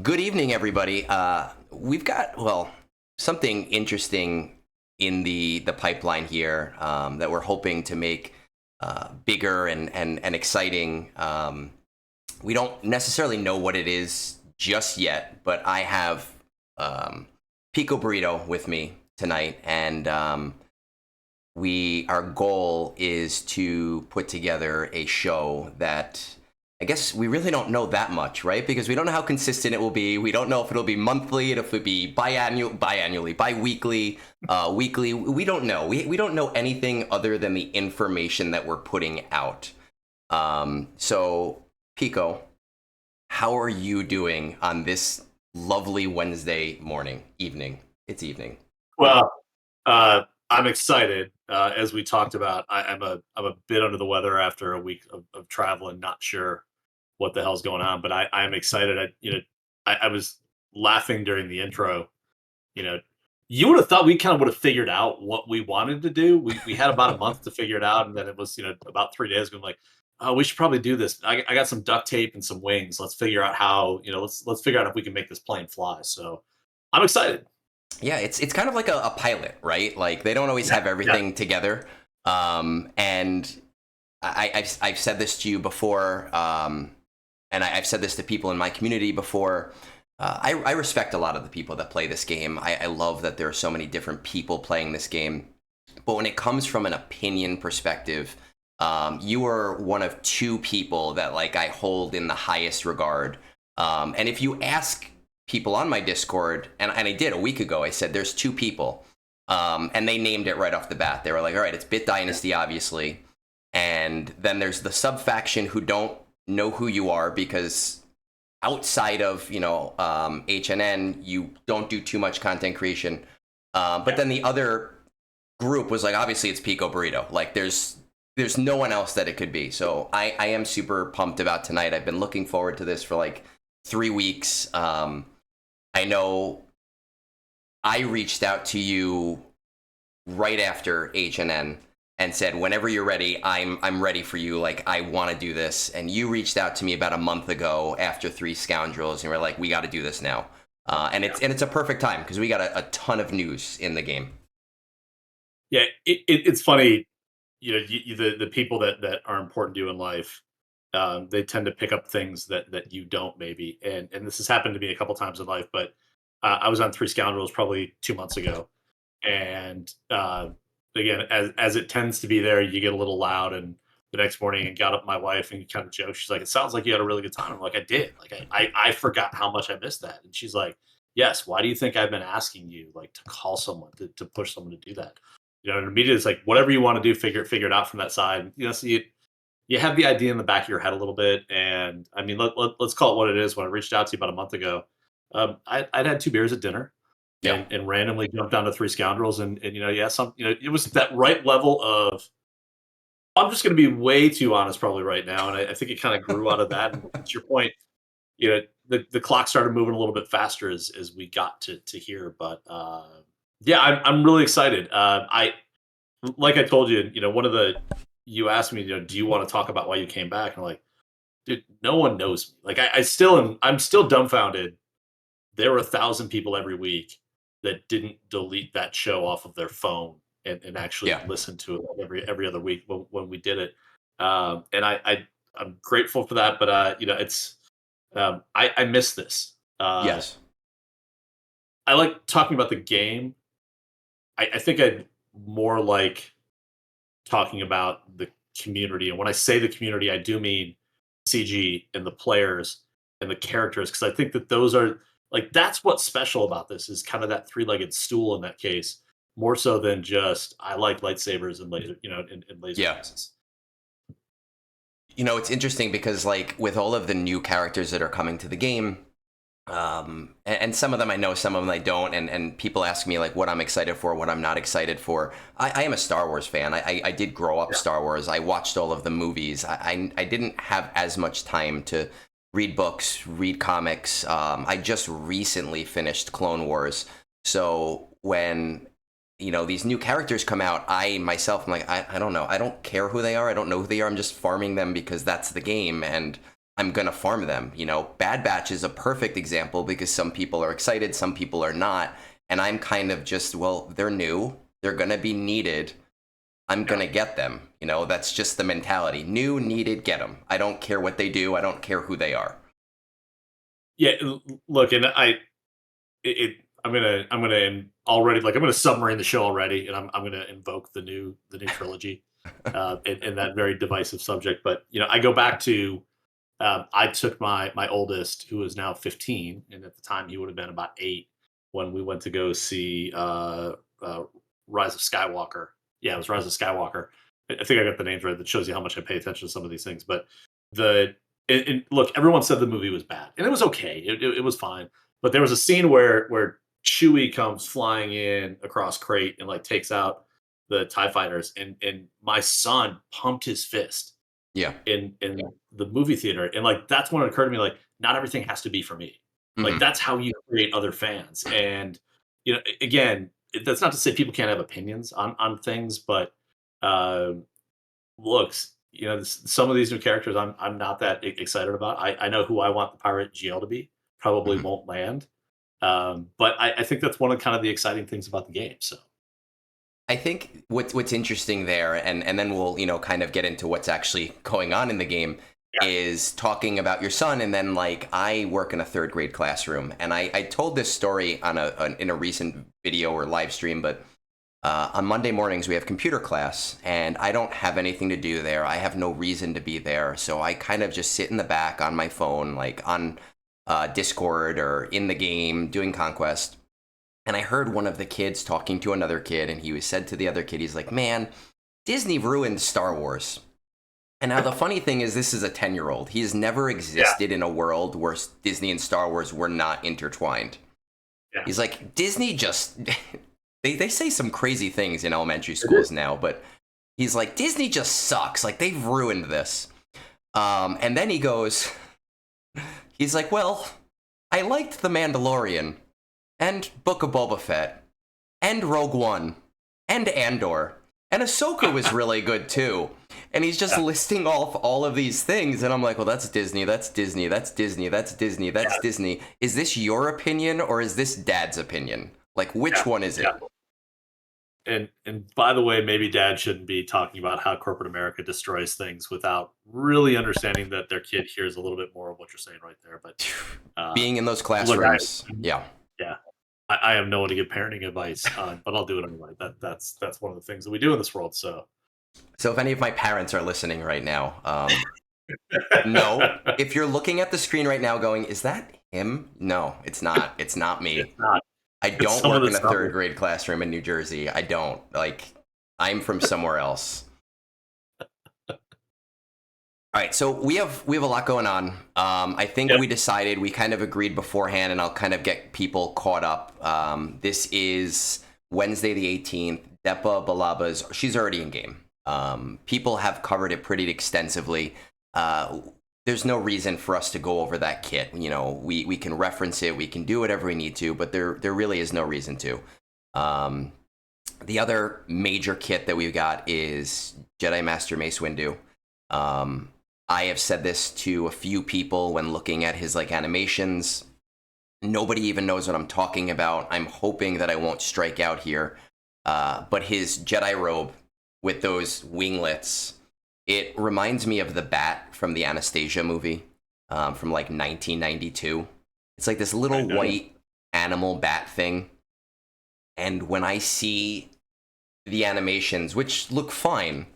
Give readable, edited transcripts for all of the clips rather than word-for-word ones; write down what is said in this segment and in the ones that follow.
Good evening, everybody. We've got, something interesting in the pipeline here that we're hoping to make bigger and exciting. We don't necessarily know what it is just yet, but I have Pico Burrito with me tonight, and our goal is to put together a show that I guess we really don't know that much, right? Because we don't know how consistent it will be. We don't know if it'll be monthly, if it'll be biannually, bi-weekly, weekly. We don't know. We don't know anything other than the information that we're putting out. So, Pico, how are you doing on this lovely Wednesday evening? It's evening. Well, I'm excited. As we talked about, I'm a bit under the weather after a week of travel and not sure what the hell's going on. But I'm excited. I was laughing during the intro. You would have thought we kind of would have figured out what we wanted to do. We had about a month to figure it out, and then it was about 3 days. We're like, oh, we should probably do this. I got some duct tape and some wings. Let's figure out how. Let's figure out if we can make this plane fly. So I'm excited. Yeah, it's kind of like a pilot, right? Like they don't always have everything together. And I've said this to you before, and I've said this to people in my community before. I respect a lot of the people that play this game. I love that there are so many different people playing this game. But when it comes from an opinion perspective, you are one of two people that I hold in the highest regard. And if you ask people on my Discord, and I did a week ago, I said there's two people, and they named it right off the bat. They were like, all right, it's Bit Dynasty, obviously, and then there's the sub faction who don't know who you are because outside of HNN, you don't do too much content creation. But then the other group was like, obviously it's Pico Burrito. Like there's no one else that it could be. So I am super pumped about tonight. I've been looking forward to this for 3 weeks. I know I reached out to you right after HNN and said, whenever you're ready, I'm ready for you. I want to do this. And you reached out to me about a month ago after Three Scoundrels, and we're like, we got to do this now. And it's a perfect time because we got a ton of news in the game. Yeah, it's funny. The people that are important to you in life, they tend to pick up things that you don't, maybe. And this has happened to me a couple times in life, but I was on Three Scoundrels probably 2 months ago. And again, as it tends to be there, you get a little loud. And the next morning and got up my wife and kind of joked. She's like, it sounds like you had a really good time. I'm like, I did. I forgot how much I missed that. And she's like, yes, why do you think I've been asking you to call someone, to push someone to do that? And immediately it's like, whatever you want to do, figure it out from that side. So you have the idea in the back of your head a little bit. And I mean, let's call it what it is. When I reached out to you about a month ago, I'd had 2 beers at dinner, and randomly jumped onto Three Scoundrels, and it was that right level of, I'm just going to be way too honest probably right now. And I think it kind of grew out of that. And to your point, the clock started moving a little bit faster as we got to here. But I'm really excited. Like I told you, you asked me, do you want to talk about why you came back? And I'm like, dude, no one knows me. I'm still dumbfounded. There were 1,000 people every week that didn't delete that show off of their phone and actually listen to it every other week when we did it. And I'm grateful for that. But it's I miss this. Yes. I like talking about the game. I think I'd more like talking about the community. And when I say the community, I do mean CG and the players and the characters, because I think that those are that's what's special about this, is kind of that three-legged stool in that case, more so than just I like lightsabers and laser, and laser guns. It's interesting because with all of the new characters that are coming to the game, and some of them I know, some of them I don't, and people ask me what I'm excited for, what I'm not excited for. I am a Star Wars fan. I did grow up Star Wars. I watched all of the movies. I didn't have as much time to read books, read comics. I just recently finished Clone Wars. So when these new characters come out, I'm like, I don't know. I don't care who they are. I don't know who they are. I'm just farming them because that's the game. And I'm gonna farm them. Bad Batch is a perfect example because some people are excited, some people are not, and I'm kind of just, well, they're new, they're gonna be needed. I'm gonna get them. That's just the mentality. New, needed, get them. I don't care what they do. I don't care who they are. Yeah, look, and I'm gonna already, like, I'm gonna submarine the show already, and I'm gonna invoke the new trilogy, in that very divisive subject. But I go back to, I took my oldest, who is now 15, and at the time he would have been about 8, when we went to go see uh, Rise of Skywalker. Yeah, it was Rise of Skywalker. I think I got the names right. That shows you how much I pay attention to some of these things. But the look, everyone said the movie was bad, and it was okay. It was fine. But there was a scene where Chewie comes flying in across Crate and like takes out the TIE fighters, and my son pumped his fist Yeah. in the movie theater, and like that's when it occurred to me, like, not everything has to be for me. Like, Hmm. that's how you create other fans. And again, that's not to say people can't have opinions on things, but uh, looks, some of these new characters I'm not that excited about. I know who I want the pirate GL to be. Probably Hmm. won't land, but I think that's one of kind of the exciting things about the game. So I think what's interesting there, and then we'll kind of get into what's actually going on in the game, yeah, is talking about your son. And then, like, I work in a third grade classroom, and I told this story in a recent video or live stream, but on Monday mornings we have computer class, and I don't have anything to do there. I have no reason to be there, so I kind of just sit in the back on my phone, like on Discord or in the game doing Conquest. And I heard one of the kids talking to another kid, and he said to the other kid, he's like, man, Disney ruined Star Wars. And now the funny thing is, this is a 10-year-old. He's never yeah, existed in a world where Disney and Star Wars were not intertwined. yeah. He's like, Disney just, they say some crazy things in elementary It is. schools now, but he's like, Disney just sucks. Like, they've ruined this. And then he goes, he's like, well, I liked The Mandalorian and Book of Boba Fett and Rogue One and Andor. And Ahsoka was really good too. And he's just Yeah, listing off all of these things. And I'm like, well, that's Disney, that's Disney, that's Disney, that's Disney, that's yeah, Disney. Is this your opinion or is this Dad's opinion? Like, which yeah, one is yeah. it? And by the way, maybe dad shouldn't be talking about how corporate America destroys things without really understanding that their kid hears a little bit more of what you're saying right there. But Being in those look, classrooms. Yeah. yeah, I have no one to give parenting advice, but I'll do it anyway. That's one of the things that we do in this world. So So if any of my parents are listening right now, no. If you're looking at the screen right now going, is that him? No, it's not. It's not me. it's not. I It's don't some of work the in a stuff. third grade classroom in New Jersey. I don't. Like, I'm from somewhere else. All right, so we have a lot going on. I think Yep. we decided, we kind of agreed beforehand, and I'll kind of get people caught up. This is Wednesday the 18th. Depa Balaba's, she's already in game. People have covered it pretty extensively. There's no reason for us to go over that kit. We can reference it, we can do whatever we need to, but there really is no reason to. The other major kit that we've got is Jedi Master Mace Windu. I have said this to a few people when looking at his like animations. Nobody even knows what I'm talking about. I'm hoping that I won't strike out here. But his Jedi robe with those winglets, it reminds me of the bat from the Anastasia movie from like 1992. It's like this I little know. white animal bat thing. And when I see the animations, which look fine,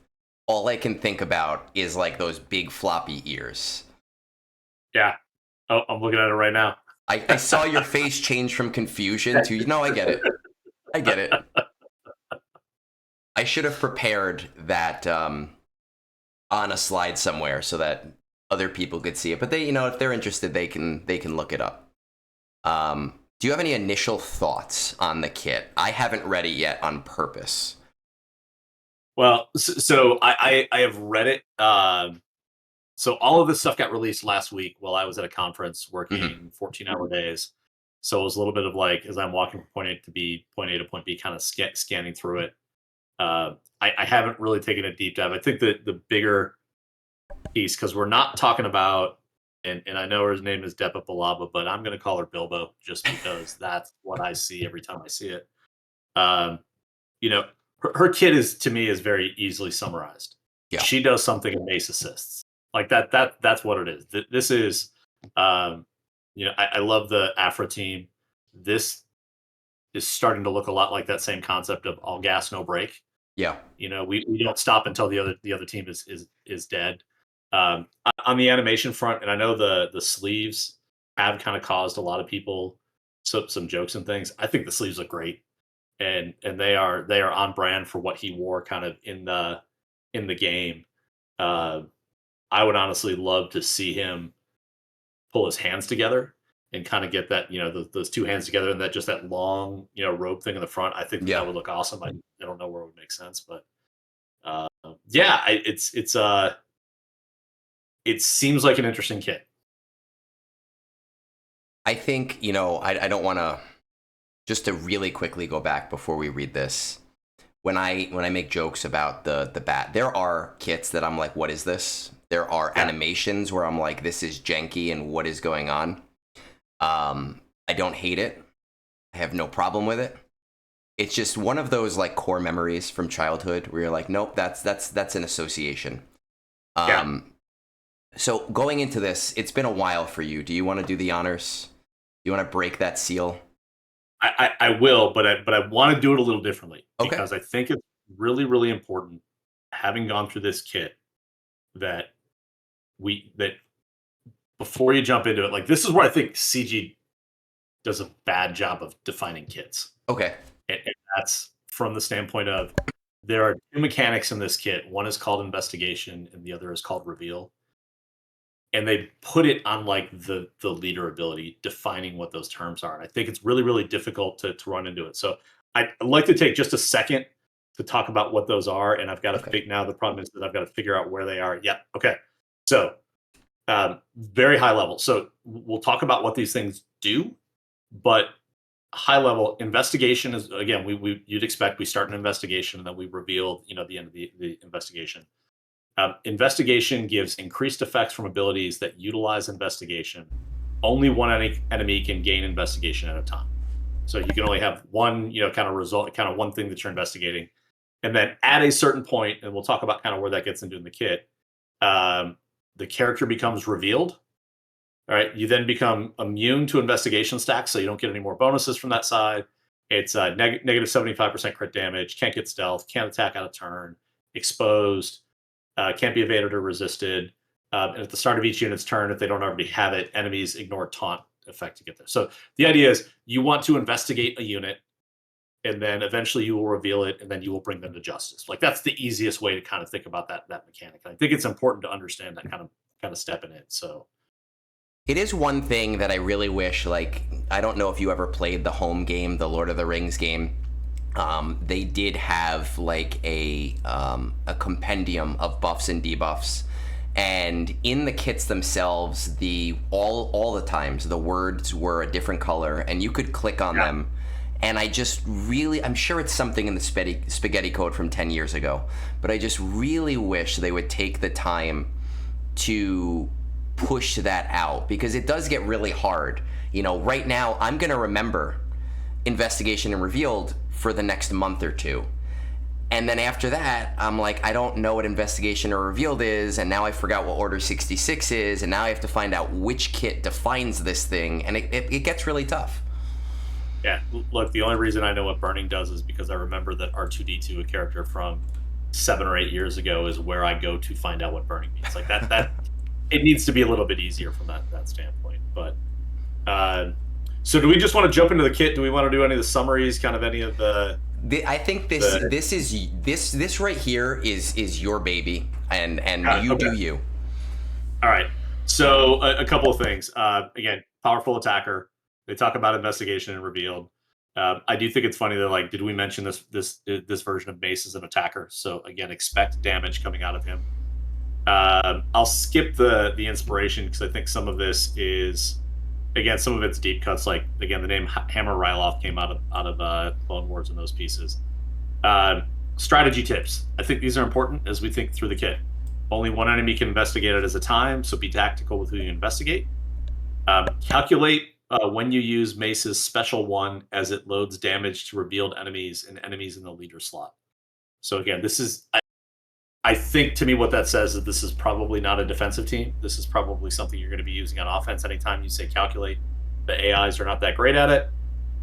all I can think about is like those big floppy ears. Yeah. Oh, I'm looking at it right now. I saw your face change from confusion to, I get it. I get it. I should have prepared that on a slide somewhere so that other people could see it. But they, if they're interested, they can look it up. Do you have any initial thoughts on the kit? I haven't read it yet on purpose. Well, so I have read it. So all of this stuff got released last week while I was at a conference Hmm. working 14-hour days. So it was a little bit of like, as I'm walking from point A to point B, kind of scanning through it. I haven't really taken a deep dive. I think that the bigger piece, because we're not talking about and I know her name is Depa Balaba, but I'm gonna call her Bilbo just because that's what I see every time I see it. Um, you know, her kit is to me is very easily summarized. Yeah. She does something and Mace assists. Like that's what it is. This is um, I love the Afra team. This is starting to look a lot like that same concept of all gas, no break. Yeah. We don't stop until the other team is dead. On the animation front, and I know the sleeves have kind of caused a lot of people some jokes and things. I think the sleeves look great, and they are on brand for what he wore kind of in the game. Uh, I would honestly love to see him pull his hands together and kind of get that those two hands together and that just that long robe thing in the front. I think that, Yeah. that would look awesome. I don't know where it would make sense, but yeah, it seems like an interesting kit. I think, I don't want to, just to really quickly go back before we read this. When I make jokes about the bat, there are kits that I'm like, what is this? There are animations where I'm like, this is janky and what is going on? I don't hate it. I have no problem with it. It's just one of those like core memories from childhood where you're like, nope, that's an association. So going into this, it's been a while for you. Do you want to do the honors? Do you want to break that seal? I will, but I want to do it a little differently Okay. because I think it's really, really important, having gone through this kit, that before you jump into it, like this is where I think CG does a bad job of defining kits. Okay. And that's from the standpoint of there are two mechanics in this kit. One is called investigation and the other is called reveal. And they put it on like the leader ability, defining what those terms are. And I think it's really, really difficult to run into it. So I'd like to take just a second to talk about what those are. And I've got to think now. The problem is that I've got to figure out where they are. Yep. Okay. So very high level. So we'll talk about what these things do, but high level investigation is, again, you'd expect we start an investigation and then we reveal the end of the investigation. Investigation gives increased effects from abilities that utilize investigation. Only one enemy can gain investigation at a time. So you can only have one, kind of result, kind of one thing that you're investigating. And then at a certain point, and we'll talk about kind of where that gets into in the kit, the character becomes revealed. All right. You then become immune to investigation stacks, so you don't get any more bonuses from that side. It's negative 75% crit damage, can't get stealth, can't attack out of turn, exposed, can't be evaded or resisted. And at the start of each unit's turn, if they don't already have it, enemies ignore taunt effect to get there. So the idea is you want to investigate a unit, and then eventually you will reveal it, and then you will bring them to justice. Like that's the easiest way to kind of think about that mechanic. I think it's important to understand that kind of step in it. So it is one thing that I really wish, like, I don't know if you ever played the home game, the Lord of the Rings game. They did have like a compendium of buffs and debuffs, and in the kits themselves, all the times the words were a different color, and you could click on them. And I'm sure it's something in the spaghetti code from 10 years ago, but I just really wish they would take the time to push that out, because it does get really hard. Right now I'm gonna remember investigation and revealed for the next month or two, and then after that I'm like, I don't know what investigation or revealed is, and now I forgot what order 66 is, and now I have to find out which kit defines this thing, and it gets really tough. Yeah, look, the only reason I know what burning does is because I remember that R2D2, a character from 7 or 8 years ago, is where I go to find out what burning means. Like that it needs to be a little bit easier from that standpoint. But so do we just want to jump into the kit? Do we want to do any of the summaries, kind of any of the I think this right here is your baby, and you do you. All right. So a couple of things. Again, powerful attacker. They talk about investigation and revealed. I do think it's funny that, like, did we mention this version of Mace as an attacker? So again, expect damage coming out of him. I'll skip the inspiration because I think some of this is, again, some of it's deep cuts. Like, again, the name Hammer Ryloth came out of Clone Wars and those pieces. Strategy tips. I think these are important as we think through the kit. Only one enemy can investigate it at a time, so be tactical with who you investigate. Calculate when you use Mace's special one as it loads damage to revealed enemies and enemies in the leader slot. So again, this is, I think to me what that says is this is probably not a defensive team. This is probably something you're going to be using on offense anytime you say calculate. The AIs are not that great at it.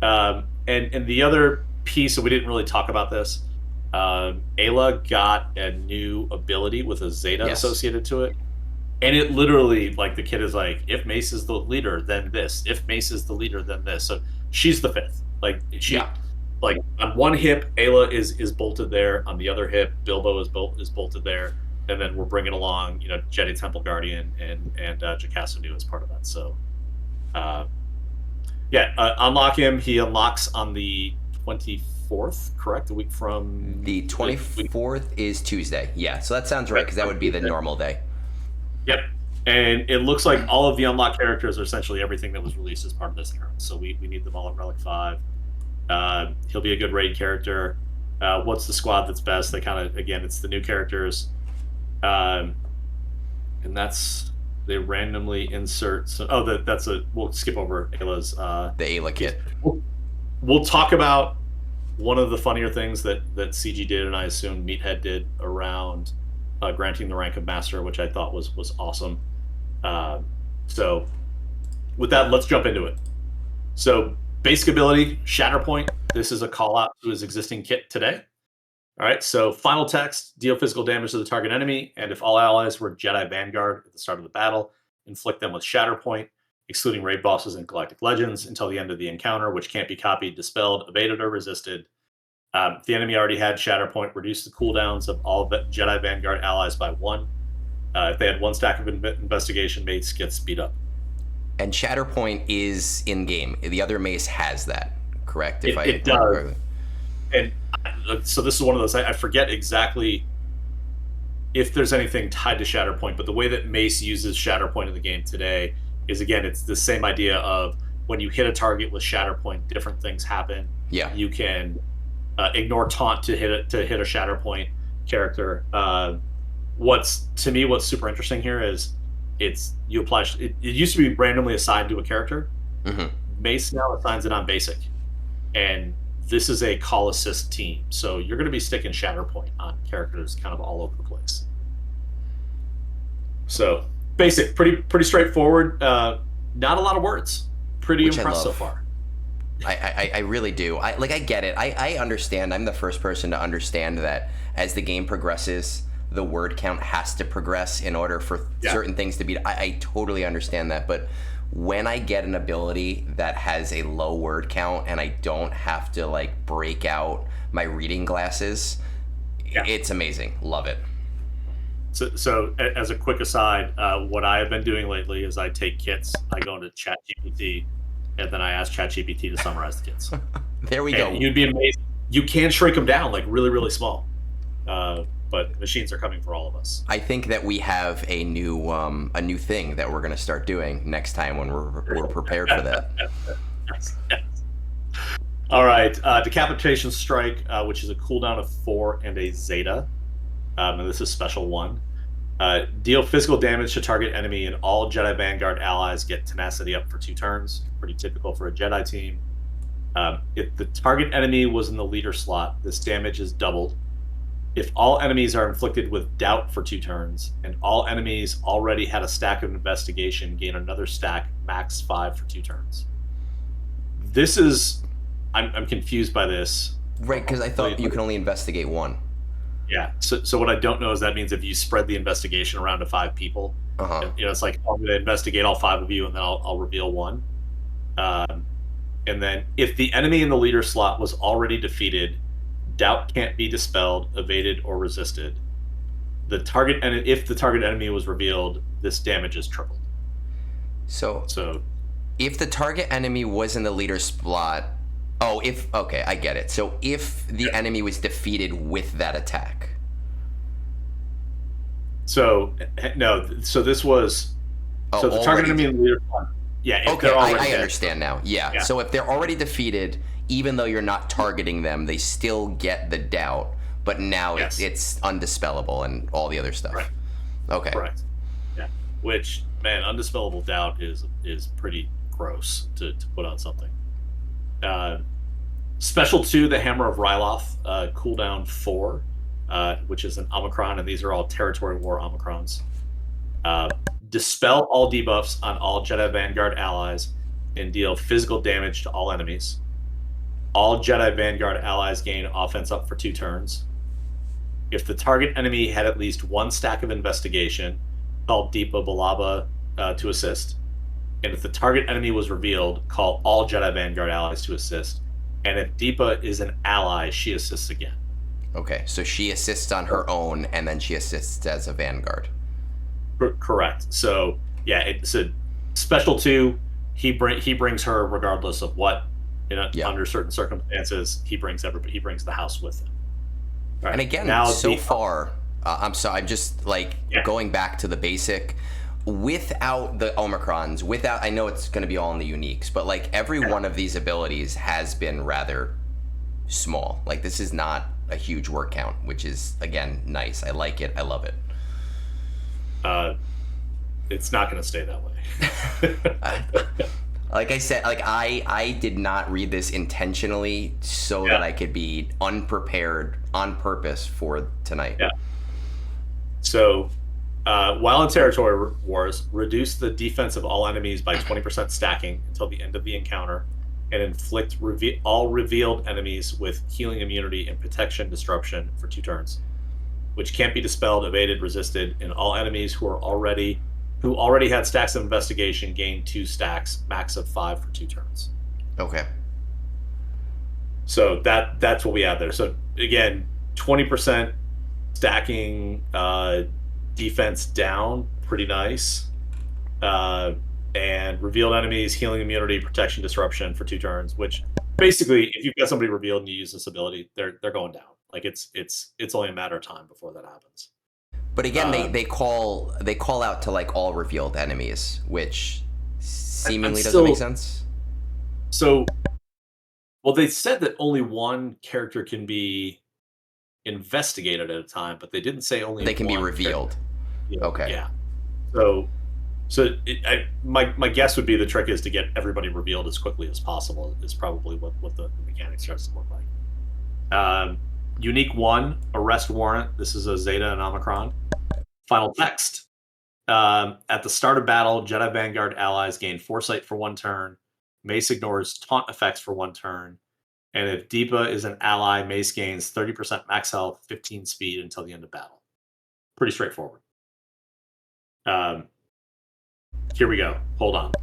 And the other piece, so we didn't really talk about this, Ayla got a new ability with a Zeta associated to it. And it literally, like, the kid is like, if Mace is the leader, then this. If Mace is the leader, then this. So she's the fifth. Like, like on one hip, Ayla is bolted there. On the other hip, Bilbo is bolted there. And then we're bringing along, Jedi Temple Guardian and Jakasu as part of that. So, unlock him. He unlocks on the 24th, correct? A week from the 24th is Tuesday. Yeah, so that sounds right because that would be the normal day. Yep. And it looks like all of the unlocked characters are essentially everything that was released as part of this era. So we need them all at Relic 5. He'll be a good raid character. What's the squad that's best? They kind of, again, it's the new characters. And they randomly insert. We'll skip over Ayla's. The Ayla kit. We'll talk about one of the funnier things that CG did, and I assume Meathead did, around granting the rank of master, which I thought was awesome. So with that, let's jump into it. So basic ability, Shatterpoint. This is a call out to his existing kit today. All right, so final text, deal physical damage to the target enemy, and if all allies were Jedi Vanguard at the start of the battle, inflict them with Shatterpoint, excluding raid bosses and Galactic Legends, until the end of the encounter, which can't be copied, dispelled, evaded, or resisted. If the enemy already had Shatterpoint, reduce the cooldowns of all Jedi Vanguard allies by 1. If they had 1 stack of investigation, Mace gets speed up. And Shatterpoint is in-game. The other Mace has that, correct? It does. And so this is one of those, I forget exactly if there's anything tied to Shatterpoint, but the way that Mace uses Shatterpoint in the game today is, again, it's the same idea of when you hit a target with Shatterpoint, different things happen. Yeah. You can ignore taunt to hit a Shatterpoint character. What's super interesting here is you apply it used to be randomly assigned to a character. Mm-hmm. Mace now assigns it on basic, and this is a call assist team, so you're going to be sticking Shatterpoint on characters kind of all over the place. So basic, pretty straightforward. Not a lot of words. Pretty impressed so far. I really do. I get it. I understand. I'm the first person to understand that as the game progresses, the word count has to progress in order for certain things to be. I totally understand that. But when I get an ability that has a low word count and I don't have to break out my reading glasses, it's amazing. Love it. So as a quick aside, what I have been doing lately is I take kits, I go into ChatGPT, and then I ask ChatGPT to summarize the kits. There we go. You'd be amazed. You can shrink them down really, really small. But machines are coming for all of us. I think that we have a new thing that we're going to start doing next time when we're prepared for that. Yes. All right, Decapitation Strike, which is a cooldown of 4 and a Zeta. And this is special 1. Deal physical damage to target enemy, and all Jedi Vanguard allies get tenacity up for 2 turns. Pretty typical for a Jedi team. If the target enemy was in the leader slot, this damage is doubled. If all enemies are inflicted with doubt for 2 turns, and all enemies already had a stack of investigation, gain another stack, max 5 for 2 turns. This is, I'm confused by this. Right, because I thought you can only investigate 1. Yeah. So what I don't know is that means if you spread the investigation around to 5 people, it's like, I'm going to investigate all 5 of you, and then I'll reveal 1. And then if the enemy in the leader slot was already defeated, doubt can't be dispelled, evaded, or resisted. If the target enemy was revealed, this damage is tripled. So if the target enemy was in the leader slot, I get it. So if the enemy was defeated with that attack. So this was the target enemy in the leader slot. Yeah. Okay, I understand now. Yeah. So if they're already defeated, even though you're not targeting them, they still get the doubt, but now it's undispellable and all the other stuff. Right. Okay. Correct. Yeah. Which, man, Undispellable Doubt is pretty gross to put on something. Special 2, the Hammer of Ryloth, cooldown 4, which is an Omicron, and these are all Territory War Omicrons. Dispel all debuffs on all Jedi Vanguard allies and deal physical damage to all enemies. All Jedi Vanguard allies gain offense up for 2 turns. If the target enemy had at least 1 stack of investigation, call Deepa Balaba to assist. And if the target enemy was revealed, call all Jedi Vanguard allies to assist. And if Deepa is an ally, she assists again. Okay, so she assists on her own, and then she assists as a Vanguard. Correct. So yeah, it's a special 2. He brings her regardless of what. Under certain circumstances, he brings everybody. He brings the house with him. Right. And again, far, I'm sorry. I'm just going back to the basic. Without the Omicrons, I know it's going to be all in the uniques, but like every one of these abilities has been rather small. Like this is not a huge word count, which is again nice. I like it. I love it. It's not going to stay that way. Like I said, I did not read this intentionally so that I could be unprepared on purpose for tonight. Yeah. So, while in Territory Wars, reduce the defense of all enemies by 20% stacking until the end of the encounter, and inflict all revealed enemies with healing immunity and protection disruption for 2 turns, which can't be dispelled, evaded, resisted, and all enemies who already had stacks of investigation gain 2 stacks, max of 5 for 2 turns. Okay. So that's what we have there. So again, 20% stacking defense down, pretty nice. And revealed enemies, healing immunity, protection disruption for 2 turns, which basically if you've got somebody revealed and you use this ability, they're going down. Like it's only a matter of time before that happens. But again, they call out to like all revealed enemies, which seemingly doesn't make sense. So, well, they said that only one character can be investigated at a time, but they didn't say only they can be revealed. Okay. Yeah. So my guess would be the trick is to get everybody revealed as quickly as possible. Is probably what the mechanic starts to look like. Unique 1, Arrest Warrant. This is a Zeta and Omicron. Final text. At the start of battle, Jedi Vanguard allies gain Foresight for 1 turn. Mace ignores taunt effects for 1 turn. And if Deepa is an ally, Mace gains 30% max health, 15 speed until the end of battle. Pretty straightforward. Here we go. Hold on.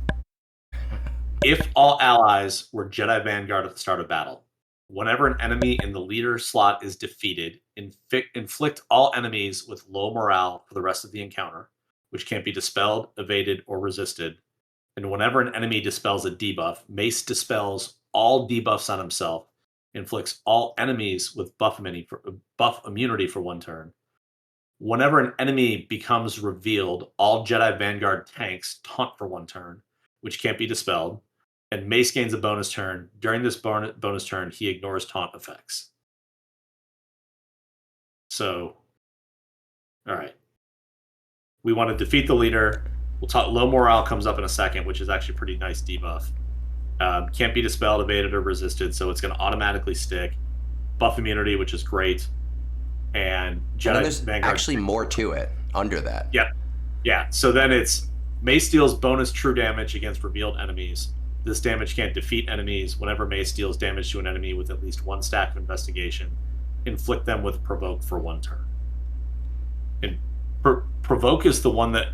If all allies were Jedi Vanguard at the start of battle, whenever an enemy in the leader slot is defeated, inflict all enemies with low morale for the rest of the encounter, which can't be dispelled, evaded, or resisted. And whenever an enemy dispels a debuff, Mace dispels all debuffs on himself, inflicts all enemies with buff immunity for 1 turn. Whenever an enemy becomes revealed, all Jedi Vanguard tanks taunt for 1 turn, which can't be dispelled. And Mace gains a bonus turn. During this bonus turn, he ignores taunt effects. So, all right. We want to defeat the leader. We'll talk. Low morale comes up in a second, which is actually a pretty nice debuff. Can't be dispelled, evaded, or resisted, so it's going to automatically stick. Buff immunity, which is great. And Jedi there's Vanguard. Actually more to it under that. Yeah. So then it's Mace deals bonus true damage against revealed enemies. This damage can't defeat enemies. Whenever Mace deals damage to an enemy with at least 1 stack of investigation, inflict them with Provoke for 1 turn. And Provoke is the one that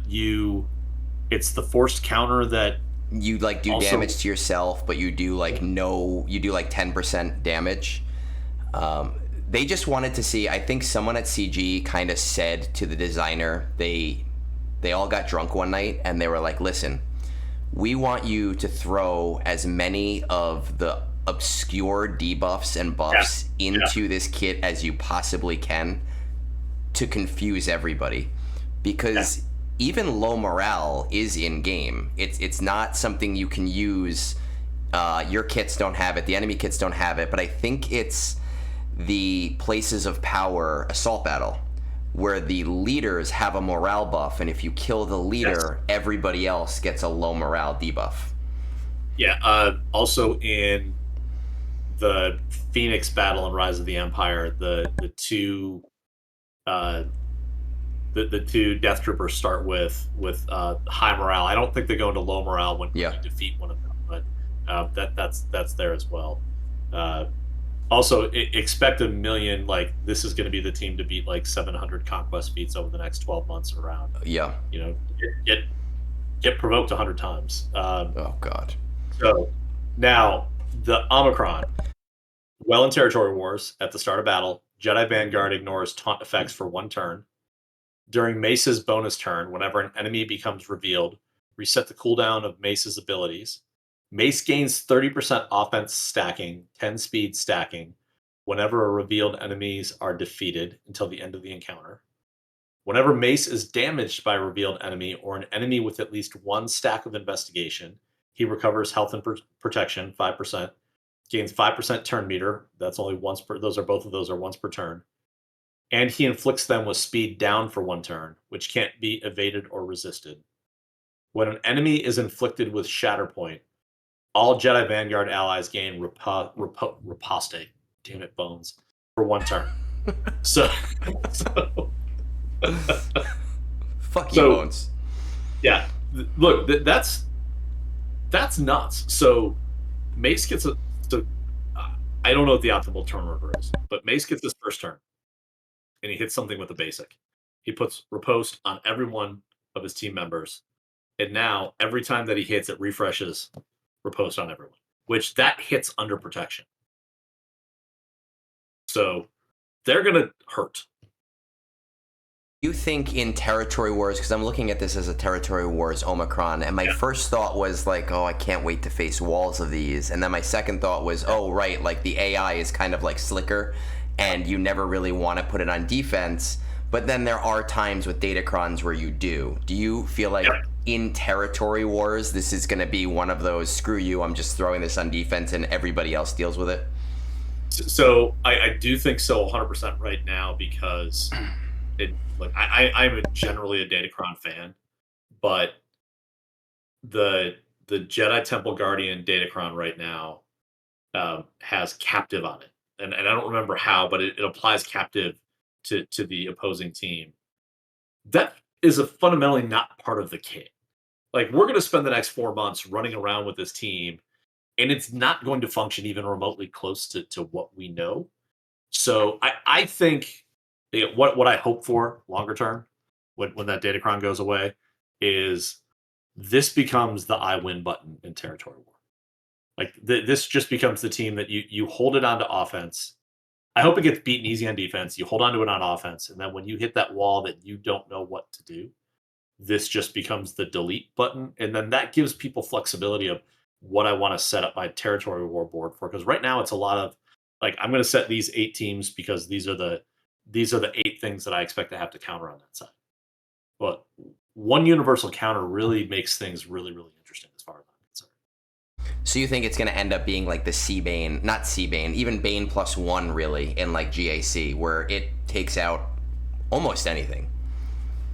it's the forced counter that you like do damage to yourself, but you do like 10% damage. They just wanted to see, I think someone at CG kind of said to the designer, they all got drunk one night and they were like, listen, we want you to throw as many of the obscure debuffs and buffs into this kit as you possibly can to confuse everybody. Because even low morale is in game. It's not something you can use. Your kits don't have it. The enemy kits don't have it. But I think it's the Places of Power assault battle where the leaders have a morale buff, and if you kill the leader, everybody else gets a low morale debuff. Yeah. Also in the Phoenix battle and Rise of the Empire, the two the two Death Troopers start with high morale. I don't think they go into low morale when you defeat one of them, but that's there as well. Also, expect a million. Like, this is going to be the team to beat like 700 conquest feats over the next 12 months around. Yeah. You know, get provoked 100 times. Oh God. So now the Omicron. Well, in territory wars, at the start of battle, Jedi Vanguard ignores taunt effects for 1 turn. During Mace's bonus turn, whenever an enemy becomes revealed, reset the cooldown of Mace's abilities. Mace gains 30% offense stacking, 10 speed stacking, whenever a revealed enemies are defeated until the end of the encounter. Whenever Mace is damaged by a revealed enemy or an enemy with at least 1 stack of investigation, he recovers health and protection, 5%, gains 5% turn meter. That's only once per, both of those are once per turn. And he inflicts them with speed down for 1 turn, which can't be evaded or resisted. When an enemy is inflicted with Shatterpoint, all Jedi Vanguard allies gain riposte, damn it, bones, for 1 turn. so Fuck you, bones. Yeah, look, that's nuts. So Mace gets I don't know what the optimal turn order is, but Mace gets his first turn, and he hits something with a basic. He puts riposte on every one of his team members, and now every time that he hits, it refreshes riposte on everyone, which that hits under protection. So they're gonna hurt. You think in territory wars, because I'm looking at this as a territory wars Omicron, and my first thought was like, oh, I can't wait to face walls of these. And then my second thought was, oh, right, like the AI is kind of like slicker, and you never really want to put it on defense. But then there are times with Datacrons where you do. Do you feel like in territory wars, this is going to be one of those, screw you, I'm just throwing this on defense and everybody else deals with it? So I do think so 100% right now, because I'm generally a Datacron fan, but the Jedi Temple Guardian Datacron right now has captive on it, and I don't remember how, but it applies captive to the opposing team. That is a fundamentally not part of the kit. Like, we're going to spend the next 4 months running around with this team, and it's not going to function even remotely close to what we know. So I think what I hope for longer term, when that Datacron goes away, is this becomes the I win button in territory war. Like, this just becomes the team that you hold it onto offense. I hope it gets beaten easy on defense. You hold on to it on offense, and then when you hit that wall that you don't know what to do, this just becomes the delete button, and then that gives people flexibility of what I want to set up my territory war board for. Because right now it's a lot of like, I'm going to set these 8 teams because these are the 8 things that I expect to have to counter on that side. But one universal counter really makes things really, really interesting as far as I'm concerned. So you think it's going to end up being like the C-Bane, not C-Bane, even Bane +1 really in like GAC, where it takes out almost anything?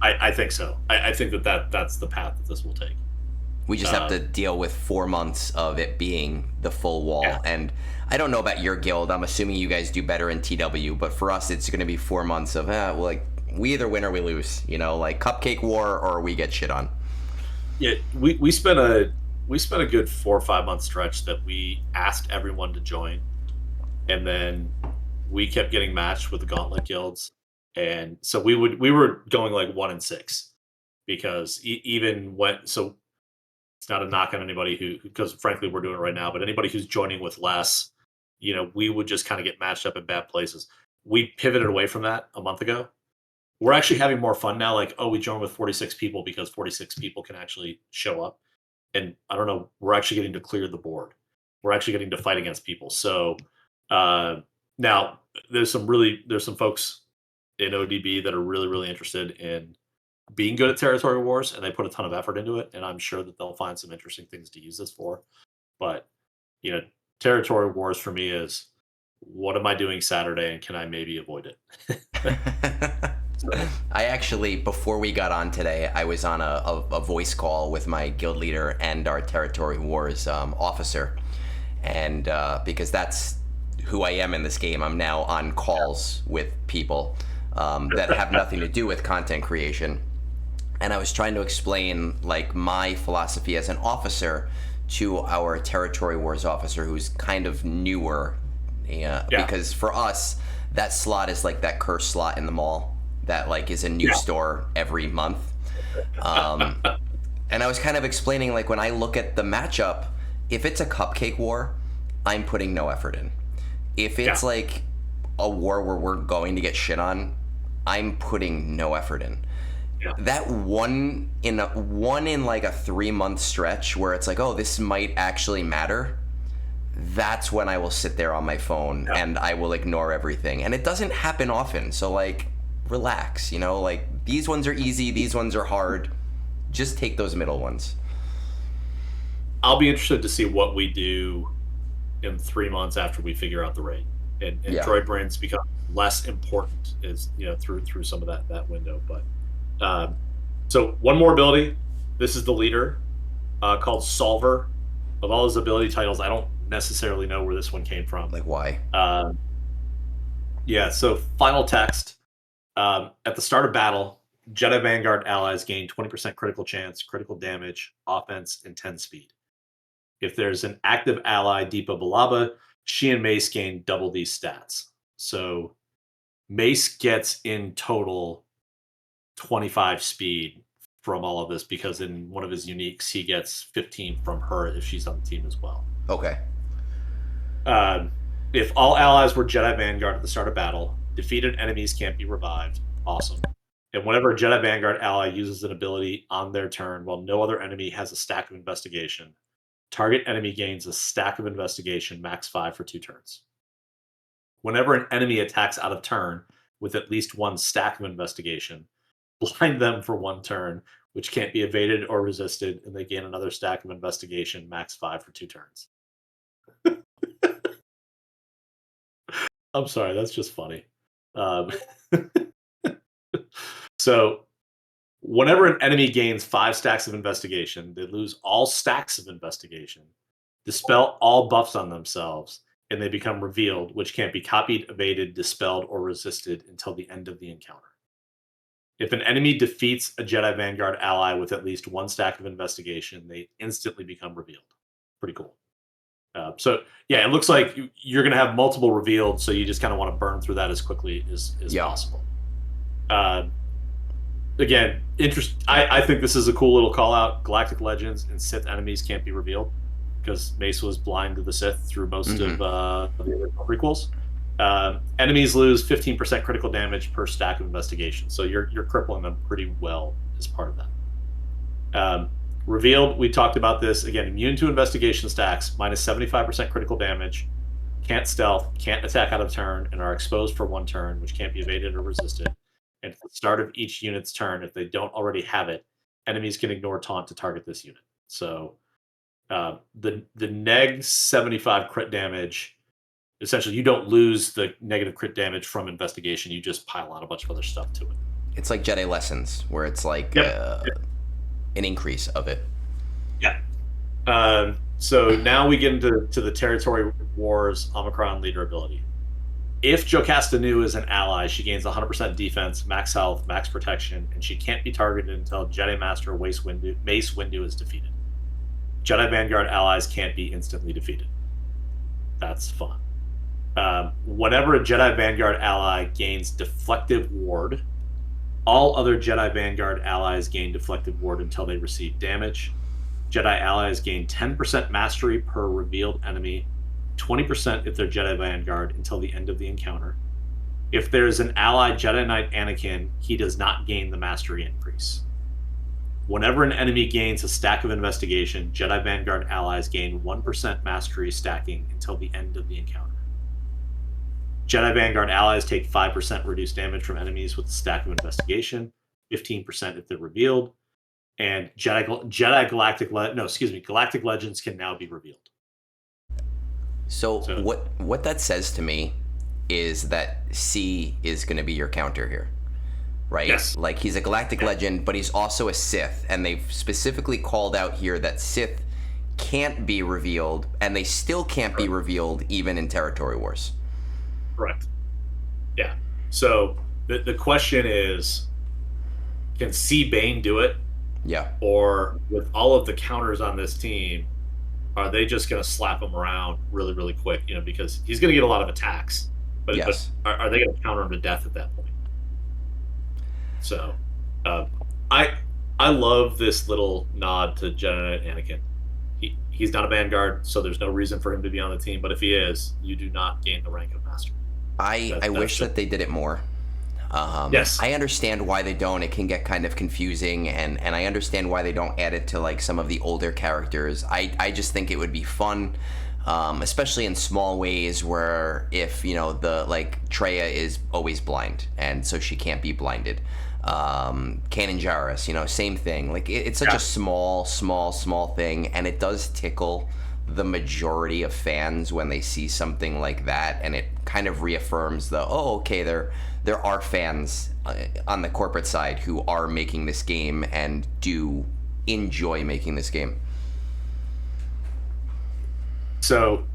I think so. I think that's the path that this will take. We just have to deal with 4 months of it being the full wall. Yeah. And I don't know about your guild. I'm assuming you guys do better in TW, but for us, it's going to be 4 months of, like, we either win or we lose, like cupcake war, or we get shit on. Yeah, we spent a good 4 or 5 month stretch that we asked everyone to join, and then we kept getting matched with the gauntlet guilds, and so we were going like 1-6, because even when, so it's not a knock on anybody who, because frankly we're doing it right now, but anybody who's joining with less, we would just kind of get matched up in bad places. We pivoted away from that a month ago. We're actually having more fun now. Like, oh, we joined with 46 people because 46 people can actually show up. And I don't know, we're actually getting to clear the board. We're actually getting to fight against people. So now there's some folks in ODB that are really, really interested in being good at territory wars, and they put a ton of effort into it. And I'm sure that they'll find some interesting things to use this for. But, territory wars for me is, what am I doing Saturday, and can I maybe avoid it? I actually, before we got on today, I was on a voice call with my guild leader and our Territory Wars officer. And because that's who I am in this game, I'm now on calls with people that have nothing to do with content creation. And I was trying to explain like my philosophy as an officer to our Territory Wars officer who's kind of newer. Because for us, that slot is like that cursed slot in the mall that like is a new store every month. And I was kind of explaining like when I look at the matchup, if it's a cupcake war, I'm putting no effort in. If it's like a war where we're going to get shit on, I'm putting no effort in. Yeah. That one in like a 3-month stretch where it's like, oh, this might actually matter. That's when I will sit there on my phone and I will ignore everything. And it doesn't happen often. So like, relax, you know, like these ones are easy. These ones are hard. Just take those middle ones. I'll be interested to see what we do in 3 months after we figure out the raid, and droid brains become less important as through some of that window. But so one more ability. This is the leader called Solver. Of all his ability titles, I don't necessarily know where this one came from. Like why? So final text. At the start of battle, Jedi Vanguard allies gain 20% critical chance, critical damage, offense, and 10 speed. If there's an active ally, Deepa Balaba, she and Mace gain double these stats. So Mace gets in total 25 speed from all of this because in one of his uniques, he gets 15 from her if she's on the team as well. Okay. If all allies were Jedi Vanguard at the start of battle, defeated enemies can't be revived. Awesome. And whenever a Jedi Vanguard ally uses an ability on their turn while no other enemy has a stack of investigation, target enemy gains a stack of investigation, max 5 for 2 turns. Whenever an enemy attacks out of turn with at least 1 stack of investigation, blind them for 1 turn, which can't be evaded or resisted, and they gain another stack of investigation, max 5 for 2 turns. I'm sorry, that's just funny. So whenever an enemy gains 5 stacks of investigation, they lose all stacks of investigation, dispel all buffs on themselves, and they become revealed, which can't be copied, evaded, dispelled, or resisted until the end of the encounter. If an enemy defeats a Jedi Vanguard ally with at least 1 stack of investigation, they instantly become revealed. Pretty cool. It looks like you're going to have multiple revealed, so you just kind of want to burn through that as quickly as possible. Again, I think this is a cool little call out. Galactic Legends and Sith enemies can't be revealed because Mace was blind to the Sith through most of the original prequels. Enemies lose 15% critical damage per stack of investigation, so you're crippling them pretty well as part of that. Revealed, we talked about this again. Immune to investigation stacks, minus 75% critical damage, can't stealth, can't attack out of turn, and are exposed for 1 turn, which can't be evaded or resisted. And at the start of each unit's turn, if they don't already have it, enemies can ignore taunt to target this unit. So the neg 75 crit damage, essentially you don't lose the negative crit damage from investigation, you just pile on a bunch of other stuff to it. It's like Jedi Lessons, where it's like an increase of it. Yeah. So now we get into the Territory Wars Omicron leader ability. If Jocasta Nu is an ally, she gains 100% defense, max health, max protection, and she can't be targeted until Jedi Master Mace Windu is defeated. Jedi Vanguard allies can't be instantly defeated. That's fun. Whenever a Jedi Vanguard ally gains Deflective Ward, all other Jedi Vanguard allies gain Deflective Ward until they receive damage. Jedi allies gain 10% mastery per revealed enemy, 20% if they're Jedi Vanguard until the end of the encounter. If there's an ally Jedi Knight Anakin, he does not gain the mastery increase. Whenever an enemy gains a stack of investigation, Jedi Vanguard allies gain 1% mastery stacking until the end of the encounter. Jedi Vanguard allies take 5% reduced damage from enemies with a stack of investigation, 15% if they're revealed, and Galactic Legends can now be revealed. So what that says to me is that C is going to be your counter here. right? Yes. Like he's a galactic legend, but he's also a Sith, and they've specifically called out here that Sith can't be revealed, and they still can't be revealed even in Territory Wars. Correct. Yeah. So the question is, can C. Bane do it? Yeah. Or with all of the counters on this team, are they just going to slap him around really, really quick? Because he's going to get a lot of attacks, but, Yes. but are they going to counter him to death at that point? So, I love this little nod to Jedi Anakin. He's not a Vanguard, so there's no reason for him to be on the team. But if he is, you do not gain the rank of Master. I wish that they did it more. Yes. I understand why they don't. It can get kind of confusing, and I understand why they don't add it to like some of the older characters. I just think it would be fun, especially in small ways where if the like Traya is always blind and so she can't be blinded. Kanan Jarrus, same thing. Like it's such a small thing, and it does tickle the majority of fans when they see something like that, and it kind of reaffirms okay, there are fans on the corporate side who are making this game and do enjoy making this game. So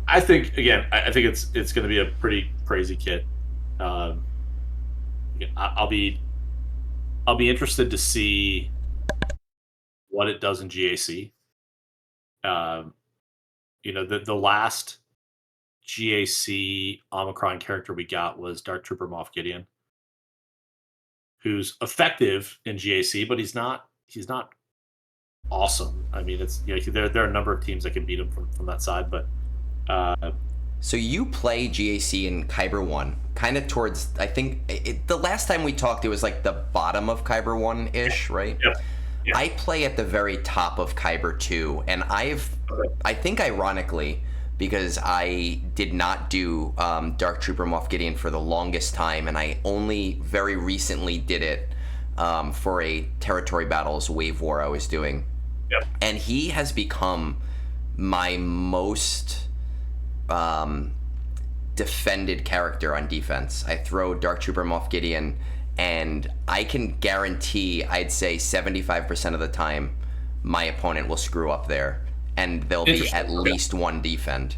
I think it's going to be a pretty crazy kit. I'll be interested to see what it does in GAC. The last GAC Omicron character we got was Dark Trooper Moff Gideon, who's effective in GAC, but he's not awesome. I mean, it's there are a number of teams that can beat him from that side, but so you play GAC in Kyber 1, kind of towards, I think, the last time we talked, it was like the bottom of Kyber 1-ish, right? Yep. Yeah. I play at the very top of Kyber 2, and I think ironically, because I did not do Dark Trooper Moff Gideon for the longest time, and I only very recently did it for a Territory Battles Wave War I was doing. Yep. And he has become my most defended character on defense. I throw Dark Trooper Moff Gideon, and I can guarantee, I'd say 75% of the time, my opponent will screw up there, and there'll be at least one defend.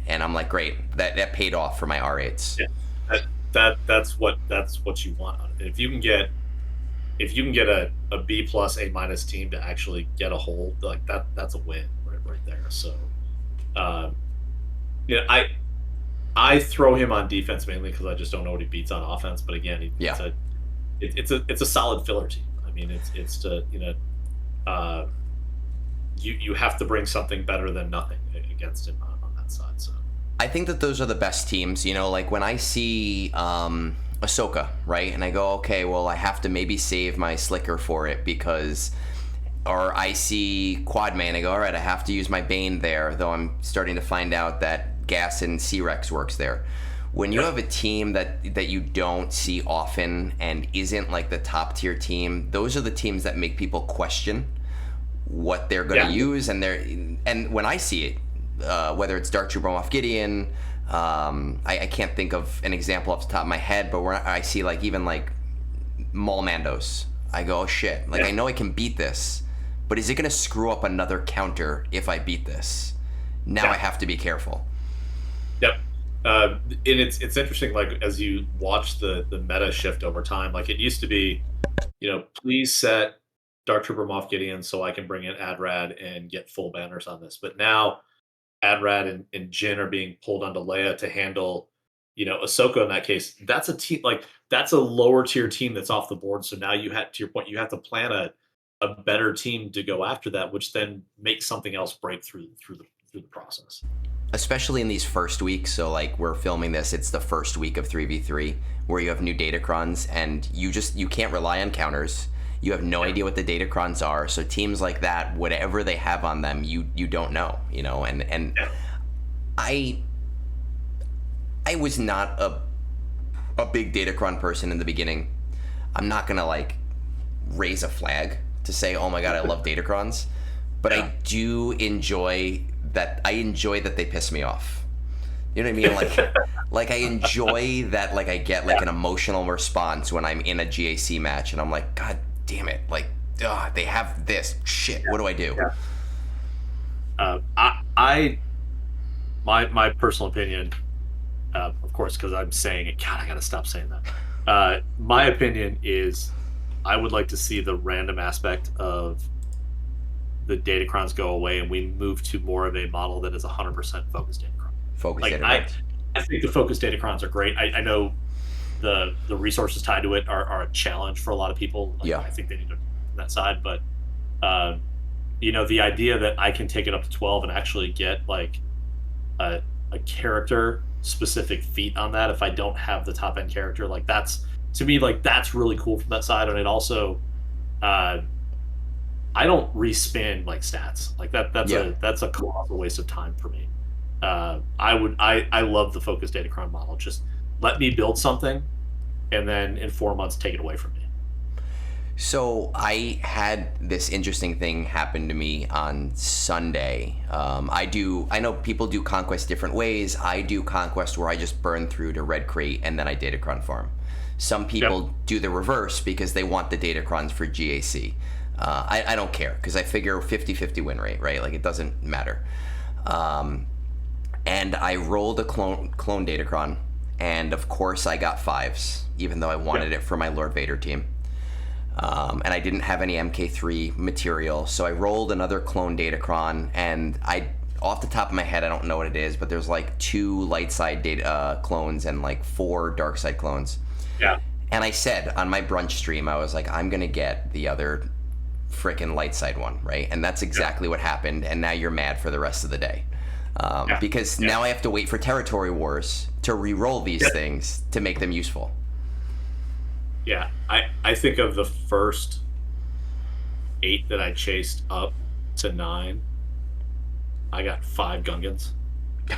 And I'm like, great, that paid off for my R8s. Yeah, that's what you want. If you can get a B plus A minus team to actually get a hold like that's a win right there. So, I throw him on defense mainly because I just don't know what he beats on offense. But again, it's a solid filler team. I mean, it's to you have to bring something better than nothing against him on that side. So I think that those are the best teams. Like when I see Ahsoka, right, and I go, okay, well, I have to maybe save my Slicker for it or I see Quadman, and I go, all right, I have to use my Bane there, though I'm starting to find out that Gas and C-Rex works there. When you have a team that you don't see often and isn't like the top tier team, those are the teams that make people question what they're going to use, and when I see it, whether it's Dark Trooper Moff Gideon, I can't think of an example off the top of my head, but where I see like even like Maul Mandos, I go, oh shit, like I know I can beat this, but is it going to screw up another counter if I beat this? Now I have to be careful. Yep. And it's interesting, like as you watch the meta shift over time, like it used to be, please set Dark Trooper Moff Gideon so I can bring in Adrad and get full banners on this. But now Adrad and Jin are being pulled onto Leia to handle, Ahsoka in that case. That's a team, like that's a lower tier team that's off the board. So now to your point, you have to plan a better team to go after that, which then makes something else break through the process. Especially in these first weeks. So like we're filming this, it's the first week of 3v3 where you have new Datacrons, and you can't rely on counters. You have no idea what the Datacrons are. So teams like that, whatever they have on them, you don't know, and I was not a big Datacron person in the beginning. I'm not gonna like raise a flag to say, oh my god, I love Datacrons, but I do enjoy that. I enjoy that they piss me off. You know what I mean? Like I enjoy that. Like I get like an emotional response when I'm in a GAC match, and I'm like, God damn it! Like, they have this shit. What do I do? My personal opinion, of course, because I'm saying it. God, I gotta stop saying that. My opinion is, I would like to see the random aspect of the Datacrons go away, and we move to more of a model that is 100% focused Datacron. Focus Datacrons. I think the focused Datacrons are great. I know the resources tied to it are a challenge for a lot of people. Yeah. I think they need to on that side, but the idea that I can take it up to 12 and actually get like a character specific feat on that if I don't have the top end character, like that's, to me, like that's really cool from that side. And it also, I don't respin like stats like that. That's a colossal waste of time for me. I love the focused Datacron model. Just let me build something, and then in 4 months take it away from me. So I had this interesting thing happen to me on Sunday. I know people do Conquest different ways. I do Conquest where I just burn through to Red Crate and then I Datacron farm. Some people do the reverse because they want the Datacrons for GAC. I don't care because I figure 50-50 win rate, right? Like it doesn't matter. And I rolled a clone Datacron, and of course I got 5s, even though I wanted it for my Lord Vader team. And I didn't have any MK3 material, so I rolled another clone Datacron, and off the top of my head, I don't know what it is, but there's like 2 light side clones and like 4 dark side clones. Yeah. And I said on my brunch stream, I was like, I'm gonna get the other frickin' light side one, right? And that's exactly what happened, and now you're mad for the rest of the day. Because now I have to wait for Territory Wars to re-roll these things to make them useful. Yeah, I think of the first 8 that I chased up to 9, I got 5 Gungans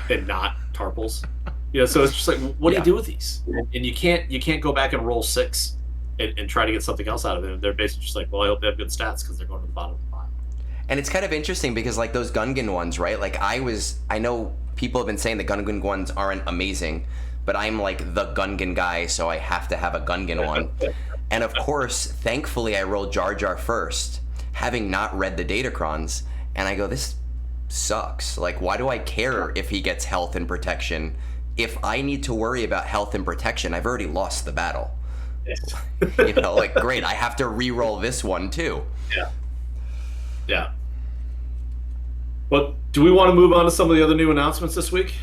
and not Tarpals. So it's just like, what do you do with these? And you can't go back and roll 6 and try to get something else out of them. They're basically just like, well, I hope they have good stats because they're going to the bottom of the pile. And it's kind of interesting because like those Gungan ones, right? Like I know people have been saying the Gungan ones aren't amazing, but I'm like the Gungan guy, so I have to have a Gungan one. And of course, thankfully I rolled Jar Jar first, having not read the Datacrons, and I go, this sucks. Like, why do I care if he gets health and protection? If I need to worry about health and protection, I've already lost the battle. Like, great, I have to re-roll this one too. Yeah. But do we want to move on to some of the other new announcements this week?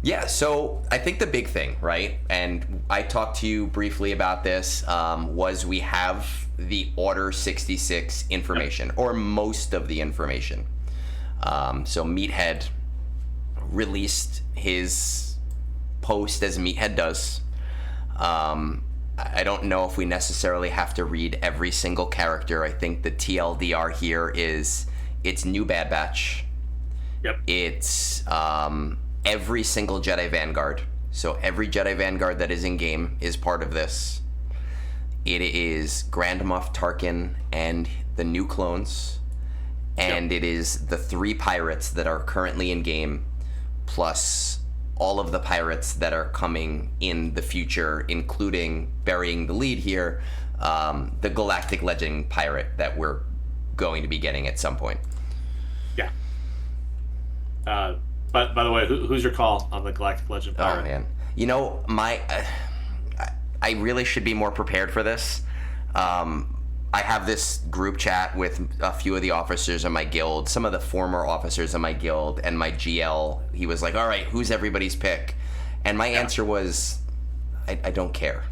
Yeah, so I think the big thing, right, and I talked to you briefly about this, was we have the Order 66 information, or most of the information. So Meathead released his post as Meathead does. I don't know if we necessarily have to read every single character. I think the TLDR here is it's new Bad Batch. Yep. It's every single Jedi Vanguard. So every Jedi Vanguard that is in game is part of this. It is Grand Moff Tarkin and the new clones. And it is the 3 pirates that are currently in game, plus all of the pirates that are coming in the future, including burying the lead here, the Galactic Legend pirate that we're going to be getting at some point. Yeah. But by the way, who's your call on the Galactic Legend pirate? Oh man, I really should be more prepared for this. I have this group chat with a few of the officers in my guild, some of the former officers in my guild, and my GL. He was like, all right, who's everybody's pick? And my answer was, I don't care.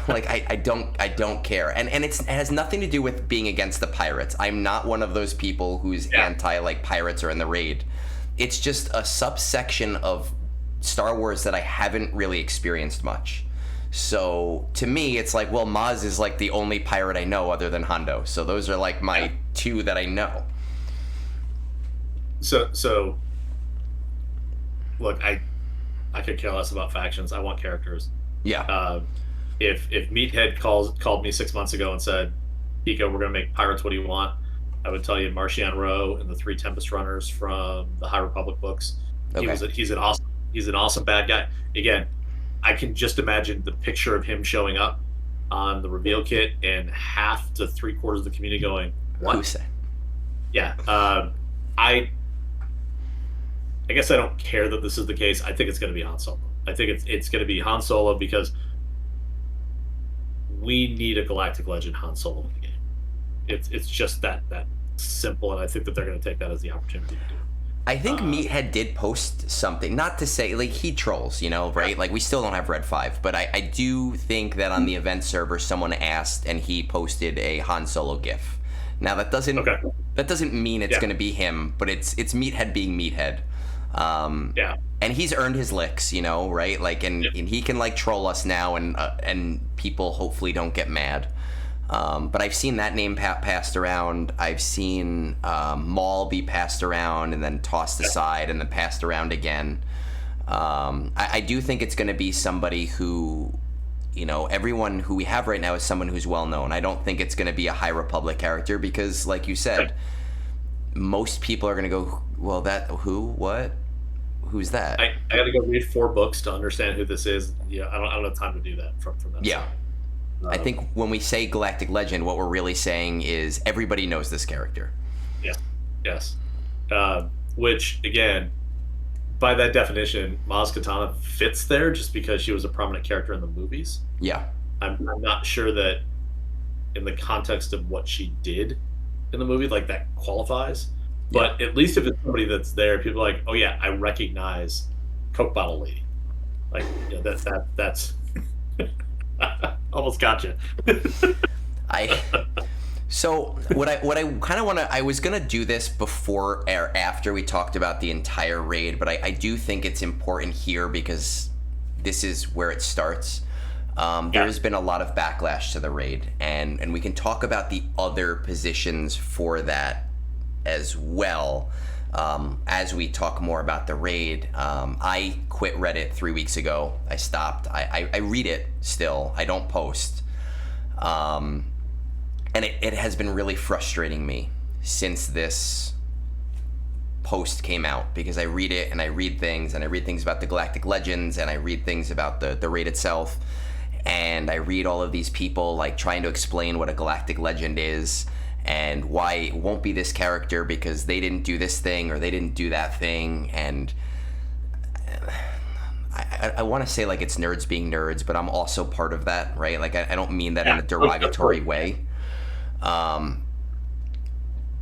Like I don't care. And it has nothing to do with being against the pirates. I'm not one of those people who's anti like pirates or in the raid. It's just a subsection of Star Wars that I haven't really experienced much. So to me, it's like, well, Maz is like the only pirate I know other than Hondo. So those are like my 2 that I know. So look, I could care less about factions. I want characters. Yeah. If Meathead called me 6 months ago and said, Pico, we're gonna make pirates, what do you want? I would tell you Marchion Rowe and the 3 Tempest Runners from the High Republic books. Okay. He's an awesome He's an awesome bad guy. Again, I can just imagine the picture of him showing up on the reveal kit and half to 3/4 of the community going, "What?" Who said? Yeah. I guess I don't care that this is the case. I think it's going to be Han Solo. I think it's going to be Han Solo because we need a Galactic Legend Han Solo in the game. It's just that simple, and I think that they're going to take that as the opportunity to do it. I think Meathead did post something, not to say, like, he trolls, you know, right? Like, we still don't have Red 5, but I do think that on the event server, someone asked, and he posted a Han Solo GIF. Now, that doesn't mean it's going to be him, but it's Meathead being Meathead. Yeah. And he's earned his licks, you know, right? Like, and he can, like, troll us now, and people hopefully don't get mad. But I've seen that name passed around. I've seen Maul be passed around and then tossed aside and then passed around again. I do think it's going to be somebody who, you know, everyone who we have right now is someone who's well known. I don't think it's going to be a High Republic character because, like you said, most people are going to go, well, that who, what, who's that? I got to go read 4 books to understand who this is. Yeah, I don't have time to do that from that. Yeah. side. I think when we say Galactic Legend, what we're really saying is everybody knows this character. Yes. Which, again, by that definition, Maz Kanata fits there just because she was a prominent character in the movies. Yeah. I'm not sure that in the context of what she did in the movie, like, that qualifies. But at least if it's somebody that's there, people are like, oh, yeah, I recognize Coke Bottle Lady. Like, you know, that's... Almost gotcha. So what I kind of want to, I was gonna do this before or after we talked about the entire raid, but I do think it's important here because this is where it starts. There's been a lot of backlash to the raid, and we can talk about the other positions for that as well. As we talk more about the raid, I quit Reddit 3 weeks ago. I stopped. I read it still. I don't post. And it has been really frustrating me since this post came out because I read it and I read things and I read things about the Galactic Legends and I read things about the raid itself. And I read all of these people like trying to explain what a Galactic Legend is and why it won't be this character because they didn't do this thing or they didn't do that thing. And I want to say like it's nerds being nerds, but I'm also part of that, right? Like I don't mean that in a derogatory way. But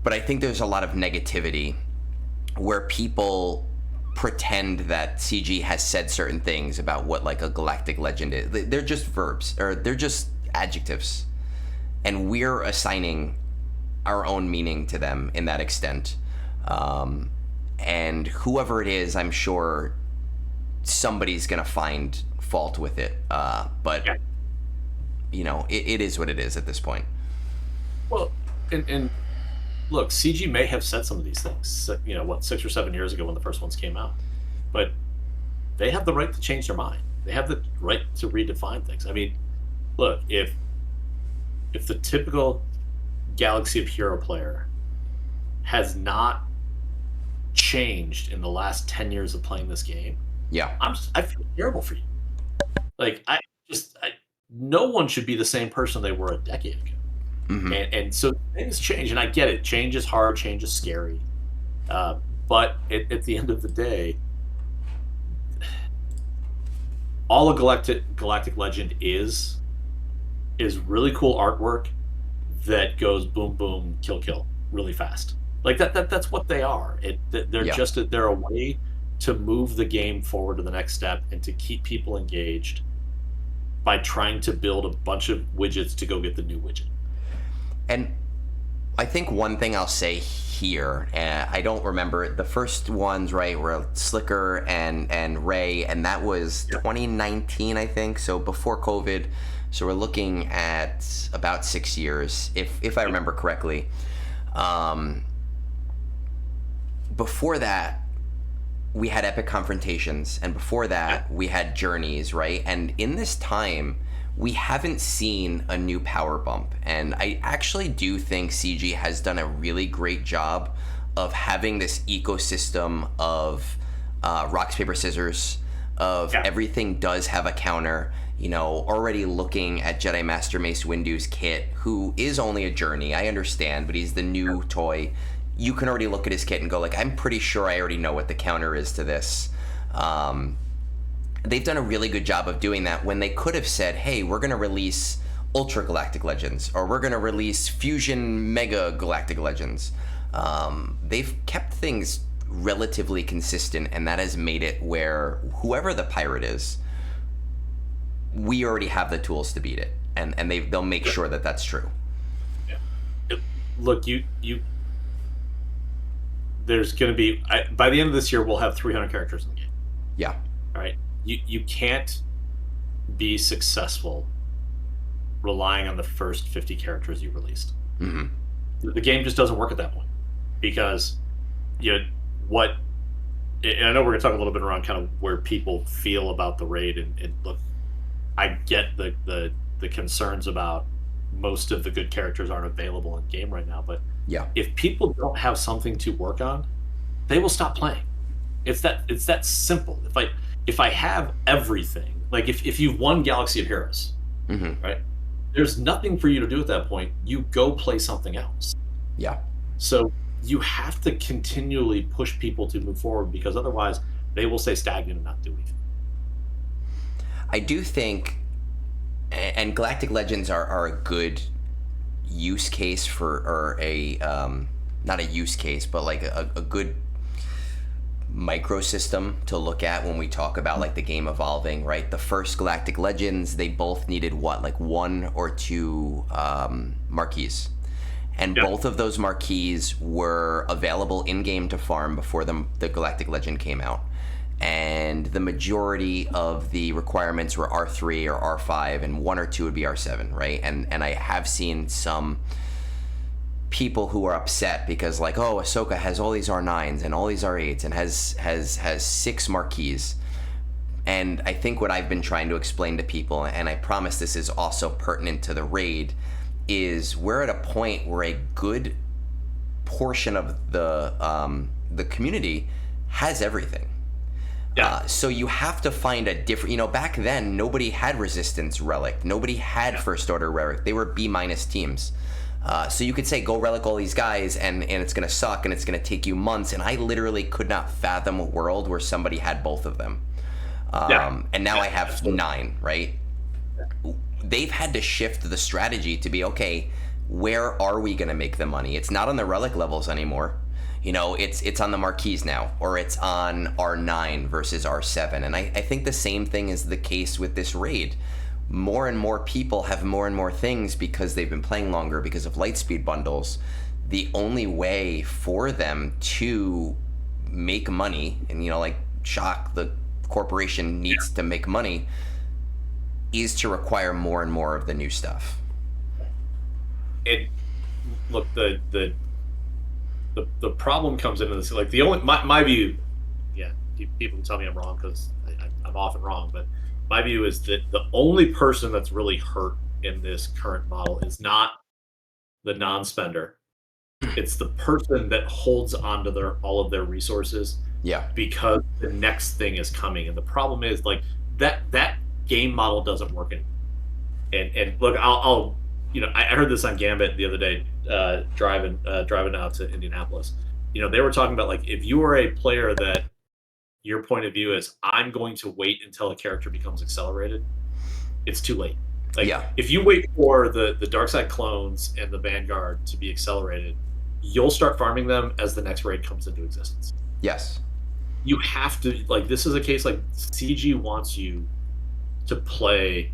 I think there's a lot of negativity where people pretend that CG has said certain things about what like a Galactic Legend is. They're just verbs or they're just adjectives. And we're assigning our own meaning to them in that extent. And whoever it is, I'm sure somebody's going to find fault with it. But, you know, it is what it is at this point. Well, and look, CG may have said some of these things, you know, 6 or 7 years ago when the first ones came out. But they have the right to change their mind. They have the right to redefine things. I mean, look, if the typical Galaxy of Hero player has not changed in the last 10 years of playing this game, I feel terrible for you. Like no one should be the same person they were a decade ago. Mm-hmm. And so things change, and I get it. Change is hard, change is scary. But at the end of the day, all a Galactic Legend is really cool artwork that goes boom, boom, kill, kill really fast. Like that's what they are. They're a way to move the game forward to the next step and to keep people engaged by trying to build a bunch of widgets to go get the new widget. And I think one thing I'll say here, I don't remember the first ones, right, were Slicker and Ray, and that was 2019, I think, so before COVID. So we're looking at about 6 years, if I remember correctly. Before that, we had Epic Confrontations, and before that, we had Journeys, right? And in this time, we haven't seen a new power bump. And I actually do think CG has done a really great job of having this ecosystem of rocks, paper, scissors of everything does have a counter. Already looking at Jedi Master Mace Windu's kit, who is only a journey, I understand, but he's the new toy. You can already look at his kit and go like, I'm pretty sure I already know what the counter is to this. They've done a really good job of doing that when they could have said, hey, we're going to release Ultra Galactic Legends, or we're going to release Fusion Mega Galactic Legends. They've kept things relatively consistent, and that has made it where whoever the pirate is, we already have the tools to beat it, and they'll make sure that that's true. Yeah. Look, there's going to be, by the end of this year, we'll have 300 characters in the game. Yeah. All right. You can't be successful relying on the first 50 characters you released. Mm-hmm. The game just doesn't work at that point, because and I know we're going to talk a little bit around kind of where people feel about the raid, and look, I get the concerns about most of the good characters aren't available in game right now, but if people don't have something to work on, they will stop playing. It's that simple. If I have everything, like if you've won Galaxy of Heroes, mm-hmm. right? There's nothing for you to do at that point. You go play something else. Yeah. So you have to continually push people to move forward, because otherwise they will stay stagnant and not do anything. I do think, and Galactic Legends are a good use case or a not a use case, but like a good microsystem to look at when we talk about like the game evolving, right? The first Galactic Legends, they both needed like 1 or 2 marquees, and both of those marquees were available in game to farm before the Galactic Legend came out. And the majority of the requirements were R3 or R5, and 1 or 2 would be R7, right? And I have seen some people who are upset because like, oh, Ahsoka has all these R9s and all these R8s and has 6 marquees. And I think what I've been trying to explain to people, and I promise this is also pertinent to the raid, is we're at a point where a good portion of the community has everything. Yeah. So you have to find a different, back then nobody had Resistance Relic, nobody had First Order Relic, they were B- teams. So you could say go relic all these guys and it's going to suck and it's going to take you months, and I literally could not fathom a world where somebody had both of them. And now I have 9, right? They've had to shift the strategy to be, okay, where are we going to make the money? It's not on the relic levels anymore. It's on the marquees now, or it's on R9 versus R7. And I think the same thing is the case with this raid. More and more people have more and more things because they've been playing longer because of Lightspeed bundles. The only way for them to make money, and like Shock, the corporation needs to make money, is to require more and more of the new stuff. Look, the problem comes into this, like the only my view, people can tell me I'm wrong because I'm often wrong, but my view is that the only person that's really hurt in this current model is not the non-spender. It's the person that holds onto all of their resources. Yeah. Because the next thing is coming, and the problem is like that game model doesn't work anymore. And look, I'll I heard this on Gambit the other day, driving out to Indianapolis. They were talking about like, if you are a player that your point of view is I'm going to wait until a character becomes accelerated, it's too late. Like if you wait for the Darkside clones and the Vanguard to be accelerated, you'll start farming them as the next raid comes into existence. Yes. You have to, like, this is a case like CG wants you to play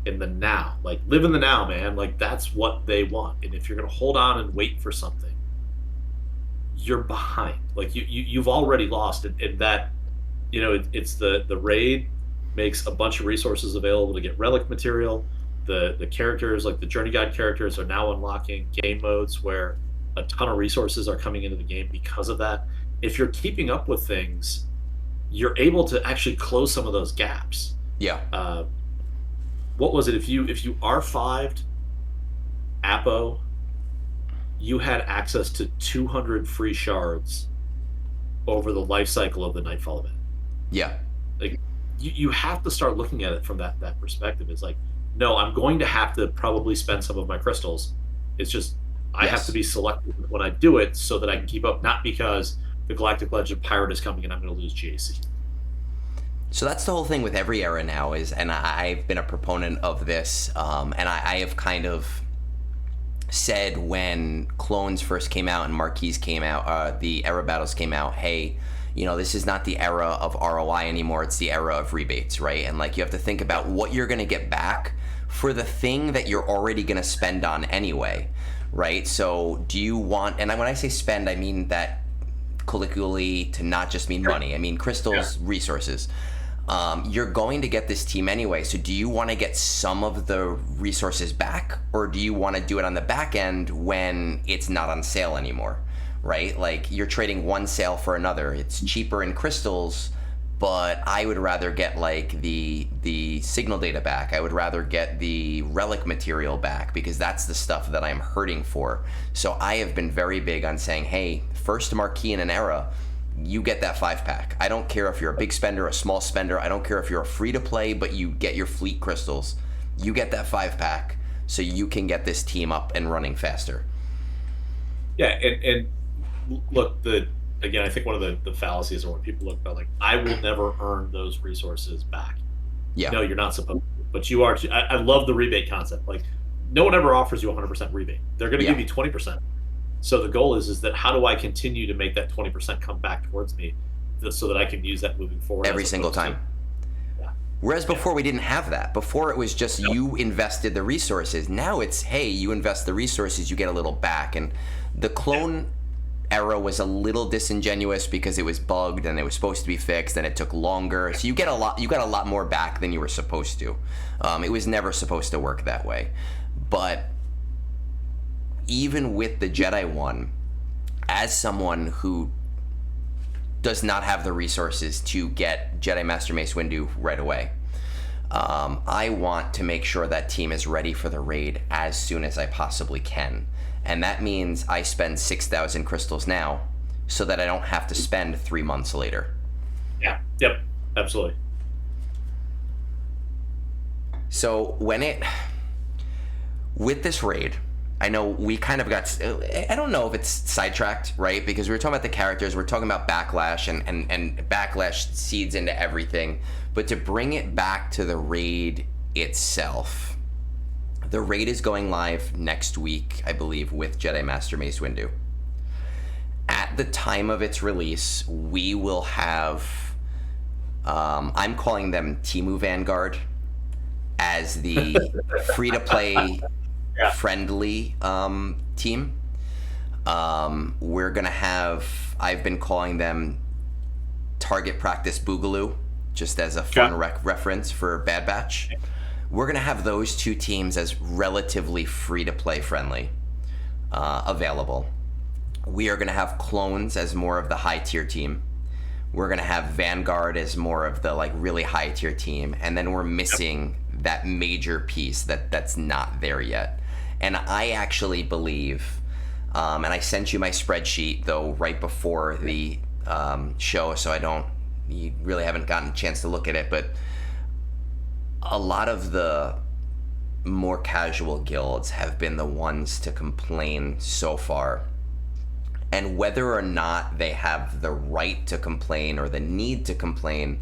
in the now, like live in the now, man. Like that's what they want. And if you're going to hold on and wait for something, you're behind. Like you've already lost. And that, it's the raid makes a bunch of resources available to get relic material. The characters, like the journey guide characters, are now unlocking game modes where a ton of resources are coming into the game because of that. If you're keeping up with things, you're able to actually close some of those gaps. Yeah. What was it? If you R5'd Apo, you had access to 200 free shards over the life cycle of the Nightfall event. Yeah. Like you have to start looking at it from that perspective. It's like, no, I'm going to have to probably spend some of my crystals. It's just I have to Yes. be selective when I do it so that I can keep up, not because the Galactic Legend Pirate is coming and I'm going to lose GAC. So that's the whole thing with every era now is, and I've been a proponent of this, and I have kind of said when clones first came out and marquees came out, the era battles came out, hey, this is not the era of ROI anymore, it's the era of rebates, right? And like you have to think about what you're going to get back for the thing that you're already going to spend on anyway, right? So do you want, and when I say spend, I mean that colloquially to not just mean money, I mean crystals, resources. You're going to get this team anyway, so do you want to get some of the resources back, or do you want to do it on the back end when it's not on sale anymore, right? Like you're trading one sale for another. It's cheaper in crystals, but I would rather get like the signal data back. I would rather get the relic material back because that's the stuff that I'm hurting for. So I have been very big on saying, hey, first marquee in an era, you get that 5-pack. I don't care if you're a big spender, a small spender. I don't care if you're a free to play, but you get your fleet crystals. You get that 5-pack so you can get this team up and running faster. Yeah, and look, again, I think one of the fallacies are when people look about like, I will never earn those resources back. Yeah. No, you're not supposed to, but you are. I love the rebate concept. Like, no one ever offers you 100% rebate. They're going to give you 20%. So the goal is that how do I continue to make that 20% come back towards me so that I can use that moving forward every single time. Whereas before we didn't have that. Before it was just you invested the resources. Now it's, hey, you invest the resources, you get a little back. And the clone era was a little disingenuous because it was bugged and it was supposed to be fixed and it took longer. So you got a lot more back than you were supposed to. It was never supposed to work that way. But even with the Jedi one, as someone who does not have the resources to get Jedi Master Mace Windu right away, I want to make sure that team is ready for the raid as soon as I possibly can. And that means I spend 6,000 crystals now so that I don't have to spend 3 months later. Yeah, yep, absolutely. So with this raid, I know we kind of got, I don't know if it's sidetracked, right? Because we were talking about the characters, we're talking about backlash, and backlash seeds into everything. But to bring it back to the raid itself, the raid is going live next week, I believe, with Jedi Master Mace Windu. At the time of its release, we will have, I'm calling them Temu Vanguard, as the free-to-play friendly team. We're gonna have, I've been calling them Target Practice Boogaloo, just as a fun reference for Bad Batch. We're gonna have those two teams as relatively free-to-play friendly available. We are gonna have Clones as more of the high-tier team. We're gonna have Vanguard as more of the like really high-tier team, and then we're missing that major piece that's not there yet. And I actually believe, and I sent you my spreadsheet though right before the show, so you really haven't gotten a chance to look at it, but a lot of the more casual guilds have been the ones to complain so far. And whether or not they have the right to complain or the need to complain,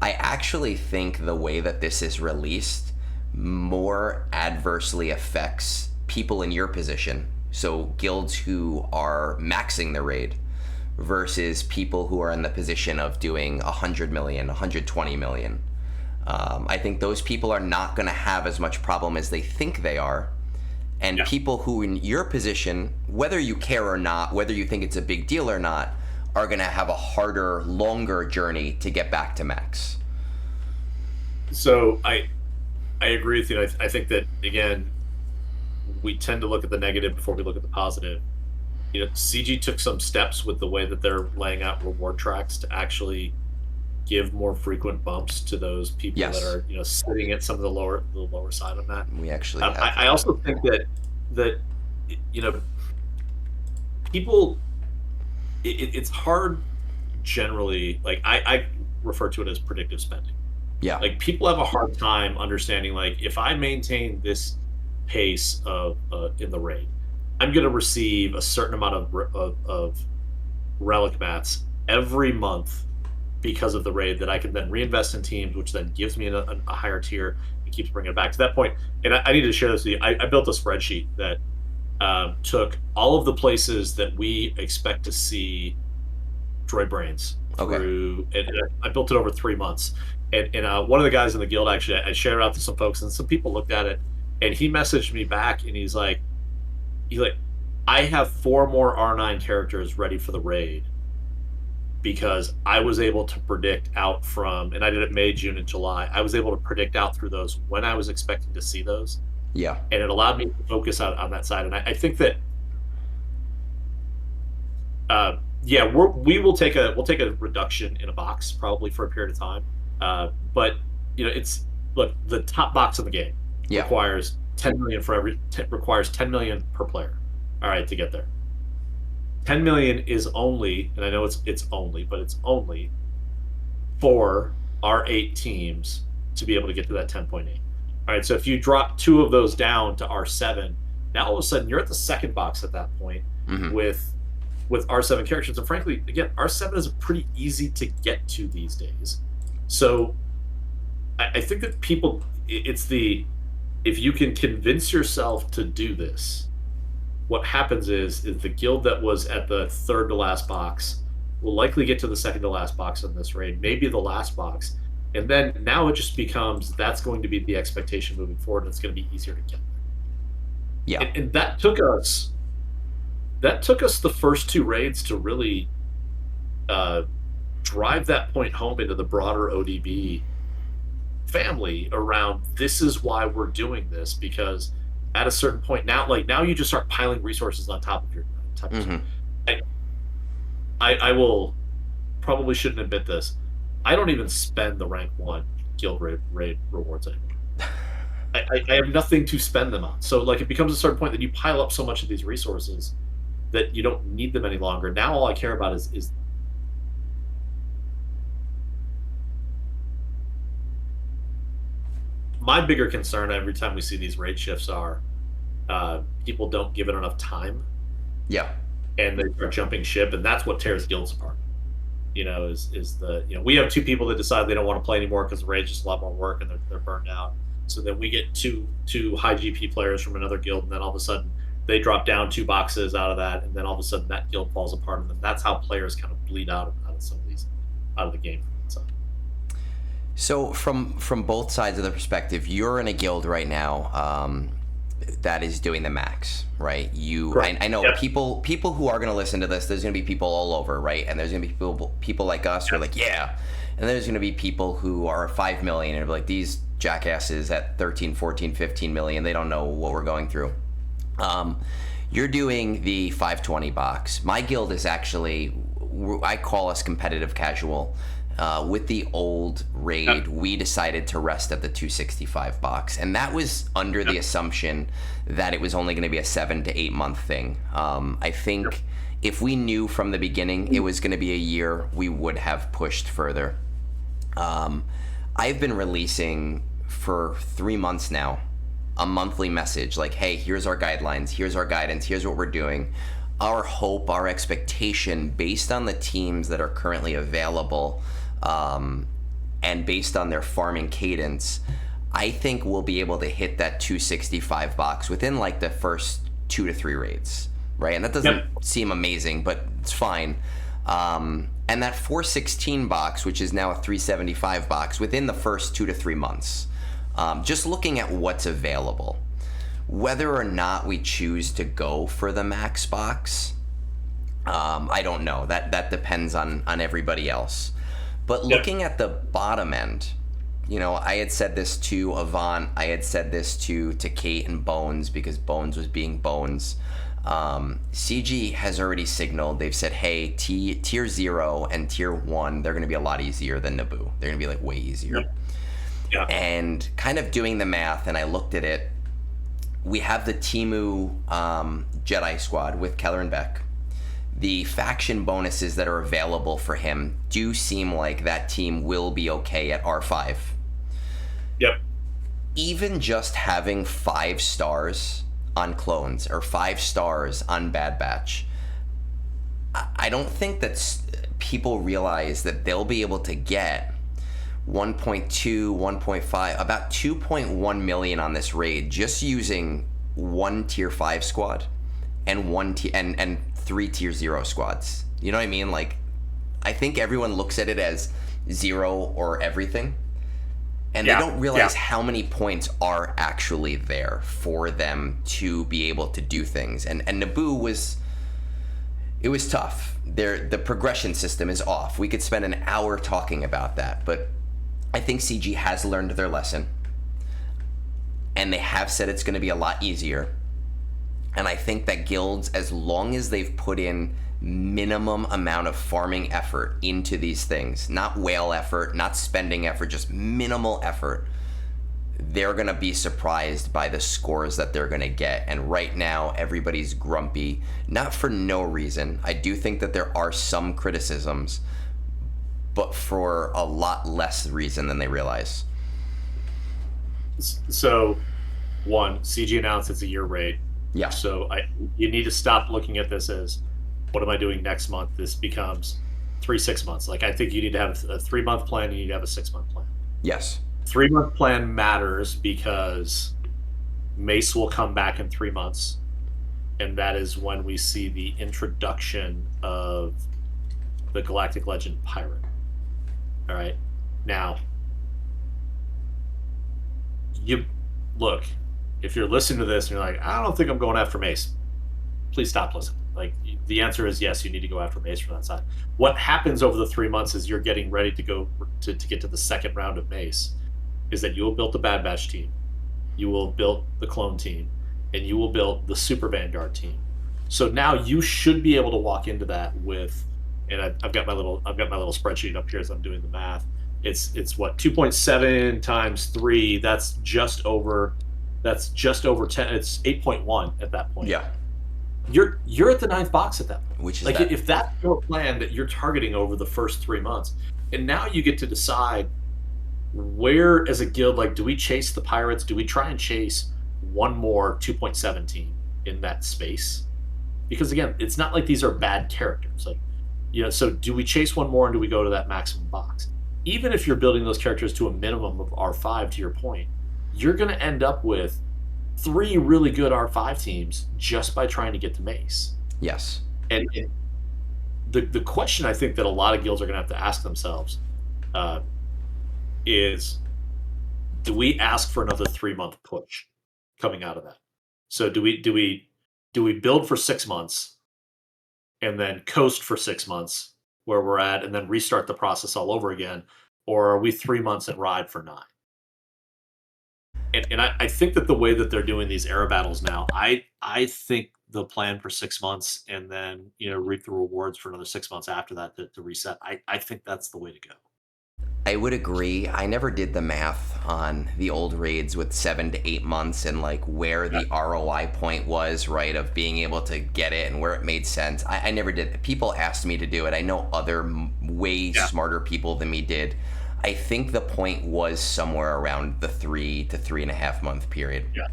I actually think the way that this is released more adversely affects people in your position. So guilds who are maxing the raid versus people who are in the position of doing 100 million, 120 million. I think those people are not going to have as much problem as they think they are. And people who in your position, whether you care or not, whether you think it's a big deal or not, are going to have a harder, longer journey to get back to max. So I agree with you. I think that, again, we tend to look at the negative before we look at the positive. You know, CG took some steps with the way that they're laying out reward tracks to actually give more frequent bumps to those people that are, you know, sitting at some of the lower side of that. We actually I also think that you know, people, it's hard generally. Like refer to it as predictive spending. Yeah. Like, people have a hard time understanding, like, if I maintain this pace of in the raid, I'm going to receive a certain amount of relic mats every month because of the raid that I can then reinvest in teams, which then gives me a higher tier and keeps bringing it back to that point. And I need to share this with you. I built a spreadsheet that took all of the places that we expect to see droid brains through, and I built it over 3 months. And one of the guys in the guild, actually, I shared it out to some folks, and some people looked at it, and he messaged me back, and he's like, I have 4 more R9 characters ready for the raid because I was able to predict out from, and I did it May, June, and July. I was able to predict out through those when I was expecting to see those. Yeah. And it allowed me to focus on that side. And I think that, we'll take a reduction in a box probably for a period of time. But it's, look, the top box in the game requires 10 million requires 10 million per player. All right, to get there. 10 million is only, and I know it's only, but it's only for our 8 teams to be able to get to that 10.8. All right, so if you drop 2 of those down to R7, now all of a sudden you're at the second box at that point with R7 characters. And frankly, again, R7 is pretty easy to get to these days. So I think that people, if you can convince yourself to do this, what happens is the guild that was at the third to last box will likely get to the second to last box in this raid, maybe the last box. And then now it just becomes, that's going to be the expectation moving forward, and it's going to be easier to get there. Yeah. And that took us the first 2 raids to really drive that point home into the broader ODB family around, this is why we're doing this, because at a certain point now you just start piling resources on top of your I will probably shouldn't admit this. I don't even spend the rank 1 guild raid rewards anymore. I have nothing to spend them on. So it becomes a certain point that you pile up so much of these resources that you don't need them any longer. Now all I care about is my bigger concern every time we see these raid shifts are people don't give it enough time. Yeah. And they start jumping ship, and that's what tears guilds apart. We have 2 people that decide they don't want to play anymore because the raid's just a lot more work and they're burned out. So then we get two high GP players from another guild, and then all of a sudden they drop down 2 boxes out of that, and then all of a sudden that guild falls apart, and then that's how players kind of bleed out of some of these out of the game. So from both sides of the perspective, you're in a guild right now that is doing the max, right? I know people who are going to listen to this, there's going to be people all over, right? And there's going to be people like us who are like, yeah. And there's going to be people who are 5 million and are like, these jackasses at 13, 14, 15 million, they don't know what we're going through. You're doing the 520 box. My guild is actually, I call us competitive casual. With the old raid, we decided to rest at the 265 box, and that was under the assumption that it was only going to be a 7 to 8 month thing. I think if we knew from the beginning it was going to be a year, we would have pushed further. I've been releasing for 3 months now a monthly message like, hey, here's our guidelines, here's our guidance, here's what we're doing. Our hope, our expectation, based on the teams that are currently available, and based on their farming cadence, I think we'll be able to hit that 265 box within the first 2 to 3 raids, right? And that doesn't seem amazing, but it's fine. And that 416 box, which is now a 375 box, within the first 2 to 3 months. Just looking at what's available, whether or not we choose to go for the max box, I don't know. That depends on everybody else. But looking at the bottom end, I had said this to Avant, I had said this to Kate and Bones, because Bones was being Bones. CG has already signaled, they've said, hey, tier 0 and tier 1, they're going to be a lot easier than Naboo. They're going to be way easier. Yeah. And kind of doing the math, and I looked at it, we have the Timu Jedi squad with Keller and Beck. the faction bonuses that are available for him do seem like that team will be okay at R5. Yep. Even just having 5 stars on clones or 5 stars on Bad Batch, I don't think that people realize that they'll be able to get 1.2, 1.5, about 2.1 million on this raid just using 1 tier 5 squad and 3 tier 0 squads. You know what I mean? Like, I think everyone looks at it as 0 or everything, and they don't realize how many points are actually there for them to be able to do things. And Naboo was tough. The progression system is off. We could spend an hour talking about that, but I think CG has learned their lesson, and they have said it's going to be a lot easier. And I think that guilds, as long as they've put in minimum amount of farming effort into these things, not whale effort, not spending effort, just minimal effort, they're going to be surprised by the scores that they're going to get. And right now, everybody's grumpy, not for no reason. I do think that there are some criticisms, but for a lot less reason than they realize. So, one, CG announced it's a year raid. Yeah. So you need to stop looking at this as, what am I doing next month? This becomes 6 months. Like, I think you need to have a 3-month plan, and you need to have a 6-month plan. Yes. 3-month plan matters because Mace will come back in 3 months, and that is when we see the introduction of the Galactic Legend Pirate. All right. Now, you look, if you're listening to this and you're like, I don't think I'm going after Mace, please stop listening. Like, the answer is yes, you need to go after Mace from that side. What happens over the 3 months is you're getting ready to go to get to the second round of Mace, is that you will build the Bad Batch team, you will build the clone team, and you will build the Super Vanguard team. So now you should be able to walk into that with, and I've got my little spreadsheet up here as I'm doing the math. It's what, 2.7 times 3. That's just over 10. It's 8.1 at that point. Yeah. You're at the 9th box at that point. Which is like, if that's your plan that you're targeting over the first 3 months, and now you get to decide where, as a guild, like, do we chase the pirates? Do we try and chase one more 2.7 team in that space? Because again, it's not like these are bad characters. Like, so do we chase one more and do we go to that maximum box? Even if you're building those characters to a minimum of R5, to your point, you're going to end up with 3 really good R5 teams just by trying to get to Mace. Yes. And the question I think that a lot of guilds are going to have to ask themselves is, do we ask for another 3-month push coming out of that? So do we build for 6 months and then coast for 6 months where we're at and then restart the process all over again? Or are we 3 months and ride for 9? And I think that the way that they're doing these era battles now, I think they'll plan for 6 months and then, reap the rewards for another 6 months after that to reset. I think that's the way to go. I would agree. I never did the math on the old raids with 7 to 8 months and like where the ROI point was, right, of being able to get it and where it made sense. I never did. People asked me to do it. I know other way smarter people than me did. I think the point was somewhere around the 3 to 3.5 month period. Yeah.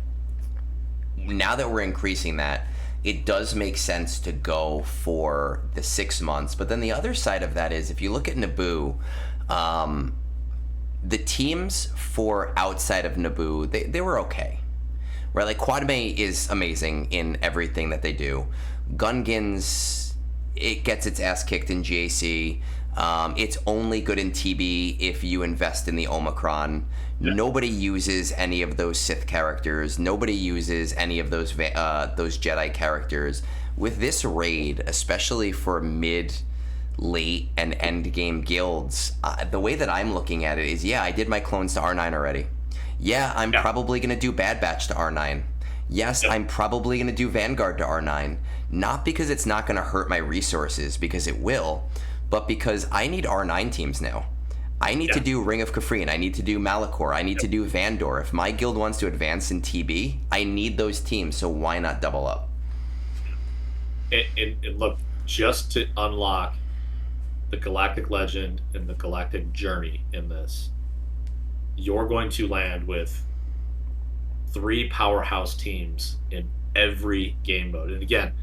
Now that we're increasing that, it does make sense to go for the 6 months. But then the other side of that is, if you look at Naboo, the teams for outside of Naboo, they were okay, right? Like, Quadme is amazing in everything that they do. Gungans, it gets its ass kicked in GAC. It's only good in TB if you invest in the Omicron. Yeah. Nobody uses any of those Sith characters. Nobody uses any of those Jedi characters. With this raid, especially for mid, late, and end game guilds, the way that I'm looking at it is, I did my clones to R9 already. I'm probably going to do Bad Batch to R9. Yes, I'm probably going to do Vanguard to R9. Not because it's not going to hurt my resources, because it will, but because I need R9 teams now. I need to do Ring of Kafrene. I need to do Malachor. I need to do Vandor. If my guild wants to advance in TB, I need those teams, so why not double up? And look, just to unlock the Galactic Legend and the Galactic Journey in this, you're going to land with 3 powerhouse teams in every game mode. And again,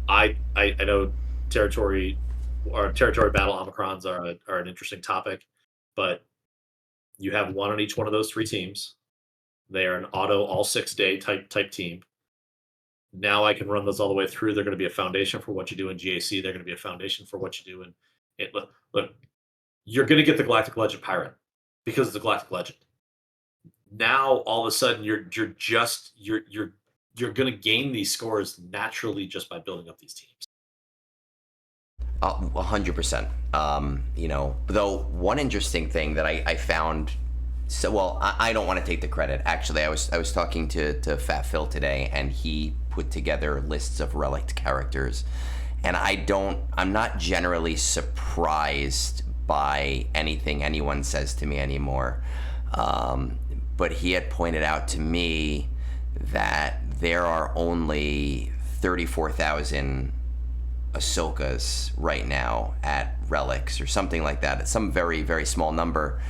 I know territory battle Omicrons are an interesting topic, but you have one on each one of those 3 teams. They are an auto all 6-day type team. Now I can run those all the way through. They're going to be a foundation for what you do in GAC. They're going to be a foundation for what you do in it. Look, you're going to get the Galactic Legend Pirate because it's the Galactic Legend. Now all of a sudden you're going to gain these scores naturally just by building up these teams. 100%. Though one interesting thing that I found. So, well, I don't want to take the credit. Actually, I was talking to Fat Phil today, and he put together lists of Relic characters, and I'm not generally surprised by anything anyone says to me anymore. But he had pointed out to me that there are only 34,000 Ahsokas right now at Relics or something like that. It's some very, very small number.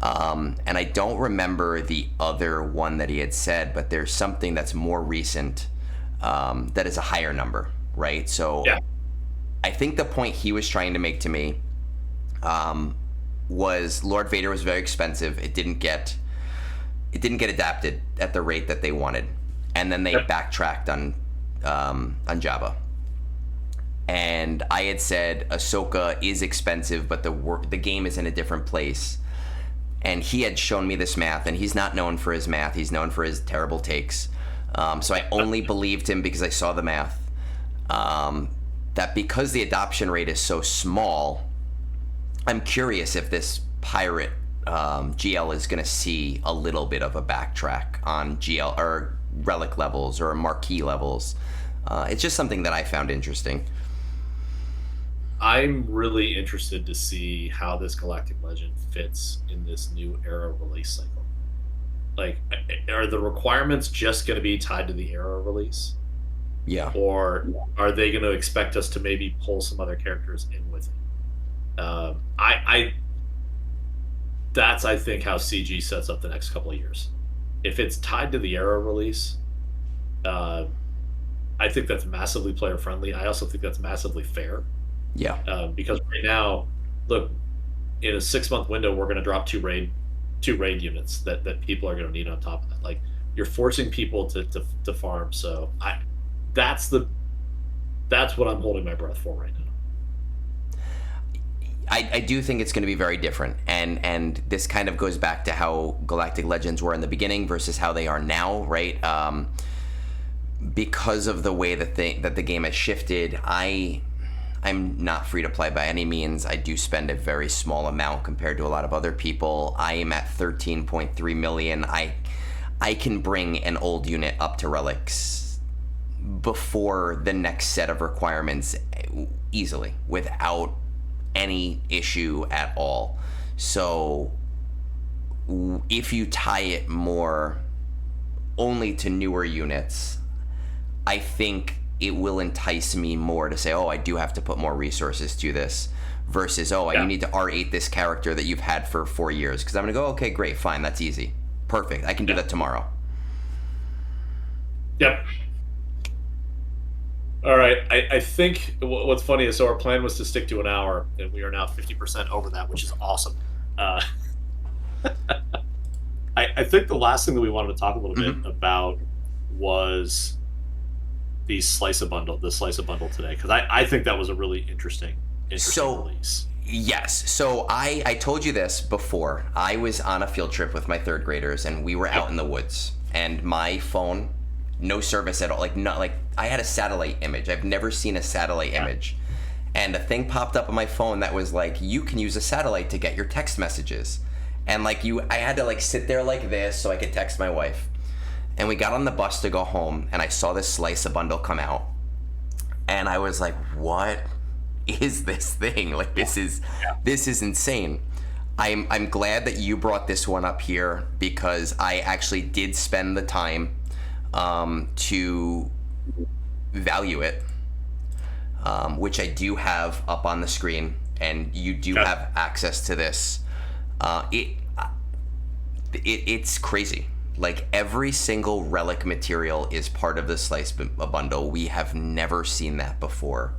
And I don't remember the other one that he had said, but there's something that's more recent that is a higher number, right? So yeah. I think the point he was trying to make to me was Lord Vader was very expensive. It didn't get adapted at the rate that they wanted, and then they backtracked on Jabba. And I had said Ahsoka is expensive, but the game is in a different place. And he had shown me this math, and he's not known for his math. He's known for his terrible takes. So I only believed him because I saw the math. That because the adoption rate is so small, I'm curious if this pirate GL is going to see a little bit of a backtrack on GL or Relic levels or Marquee levels. It's just something that I found interesting. I'm really interested to see how this Galactic Legend fits in this new era release cycle. Like, are the requirements just going to be tied to the era release? Yeah. Or are they going to expect us to maybe pull some other characters in with it? That's, I think, how CG sets up the next couple of years. If it's tied to the era release, I think that's massively player friendly. I also think that's massively fair. Yeah. Because right now, look, in a 6-month window, we're going to drop two raid units that people are going to need on top of that. Like, you're forcing people to farm. So that's what I'm holding my breath for right now. I do think it's going to be very different, and this kind of goes back to how Galactic Legends were in the beginning versus how they are now, right? Because of the way that the game has shifted, I'm not free to play by any means. I do spend a very small amount compared to a lot of other people. I am at 13.3 million. I can bring an old unit up to Relics before the next set of requirements easily without any issue at all. So if you tie it more only to newer units, I think it will entice me more to say, oh, I do have to put more resources to this versus, you need to R8 this character that you've had for 4 years. Because I'm going to go, okay, great, fine, that's easy. Perfect. I can do that tomorrow. Yep. All right. I think what's funny is, so our plan was to stick to an hour, and we are now 50% over that, which is awesome. I think the last thing that we wanted to talk a little bit about was the slice of bundle today, because I think that was a really interesting release. Yes. So I told you this before. I was on a field trip with my 3rd graders, and we were out in the woods, and my phone, no service at all. I had a satellite image. I've never seen a satellite image. And a thing popped up on my phone that was like, you can use a satellite to get your text messages. And I had to sit there like this so I could text my wife. And we got on the bus to go home, and I saw this slice of bundle come out. And I was like, what is this thing? This is insane. I'm glad that you brought this one up here, because I actually did spend the time to value it. which I do have up on the screen, and you do have access to this. It's crazy. Like, every single relic material is part of the slice bundle. We have never seen that before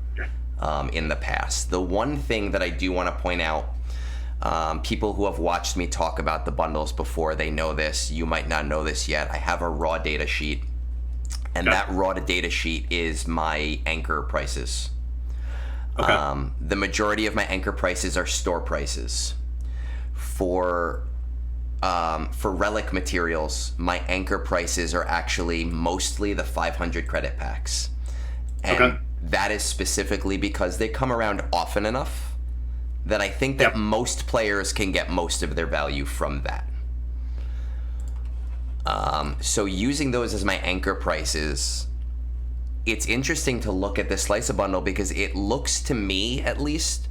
in the past. The one thing that I do want to point out, people who have watched me talk about the bundles before, they know this. You might not know this yet. I have a raw data sheet, and that raw data sheet is my anchor prices. The majority of my anchor prices are store prices. For relic materials, my anchor prices are actually mostly the 500 credit packs. And that is specifically because they come around often enough that I think that most players can get most of their value from that. So using those as my anchor prices, it's interesting to look at this Slicer bundle because it looks to me, at least,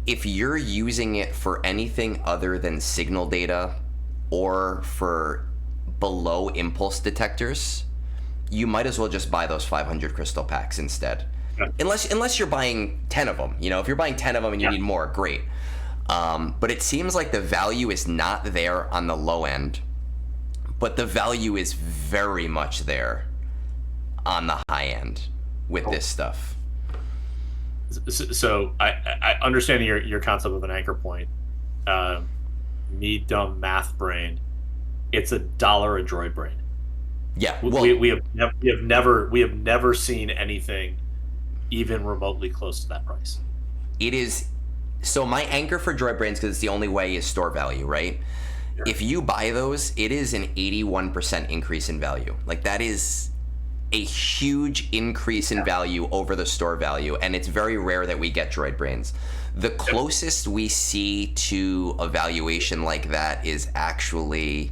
if you're using it for anything other than signal data or for below impulse detectors, you might as well just buy those 500 crystal packs instead. Unless you're buying 10 of them. You know, if you're buying 10 of them and you need more, great. But it seems like the value is not there on the low end, but the value is very much there on the high end with this stuff. So I understand your concept of an anchor point. Me dumb math brain, it's $1 a droid brain. Yeah, well, we have never seen anything even remotely close to that price. It is. So my anchor for droid brains, because it's the only way, is store value, right? Yeah. If you buy those, it is an 81% increase in value. Like, that is a huge increase in value over the store value, and it's very rare that we get droid brains. The closest we see to a valuation like that is actually,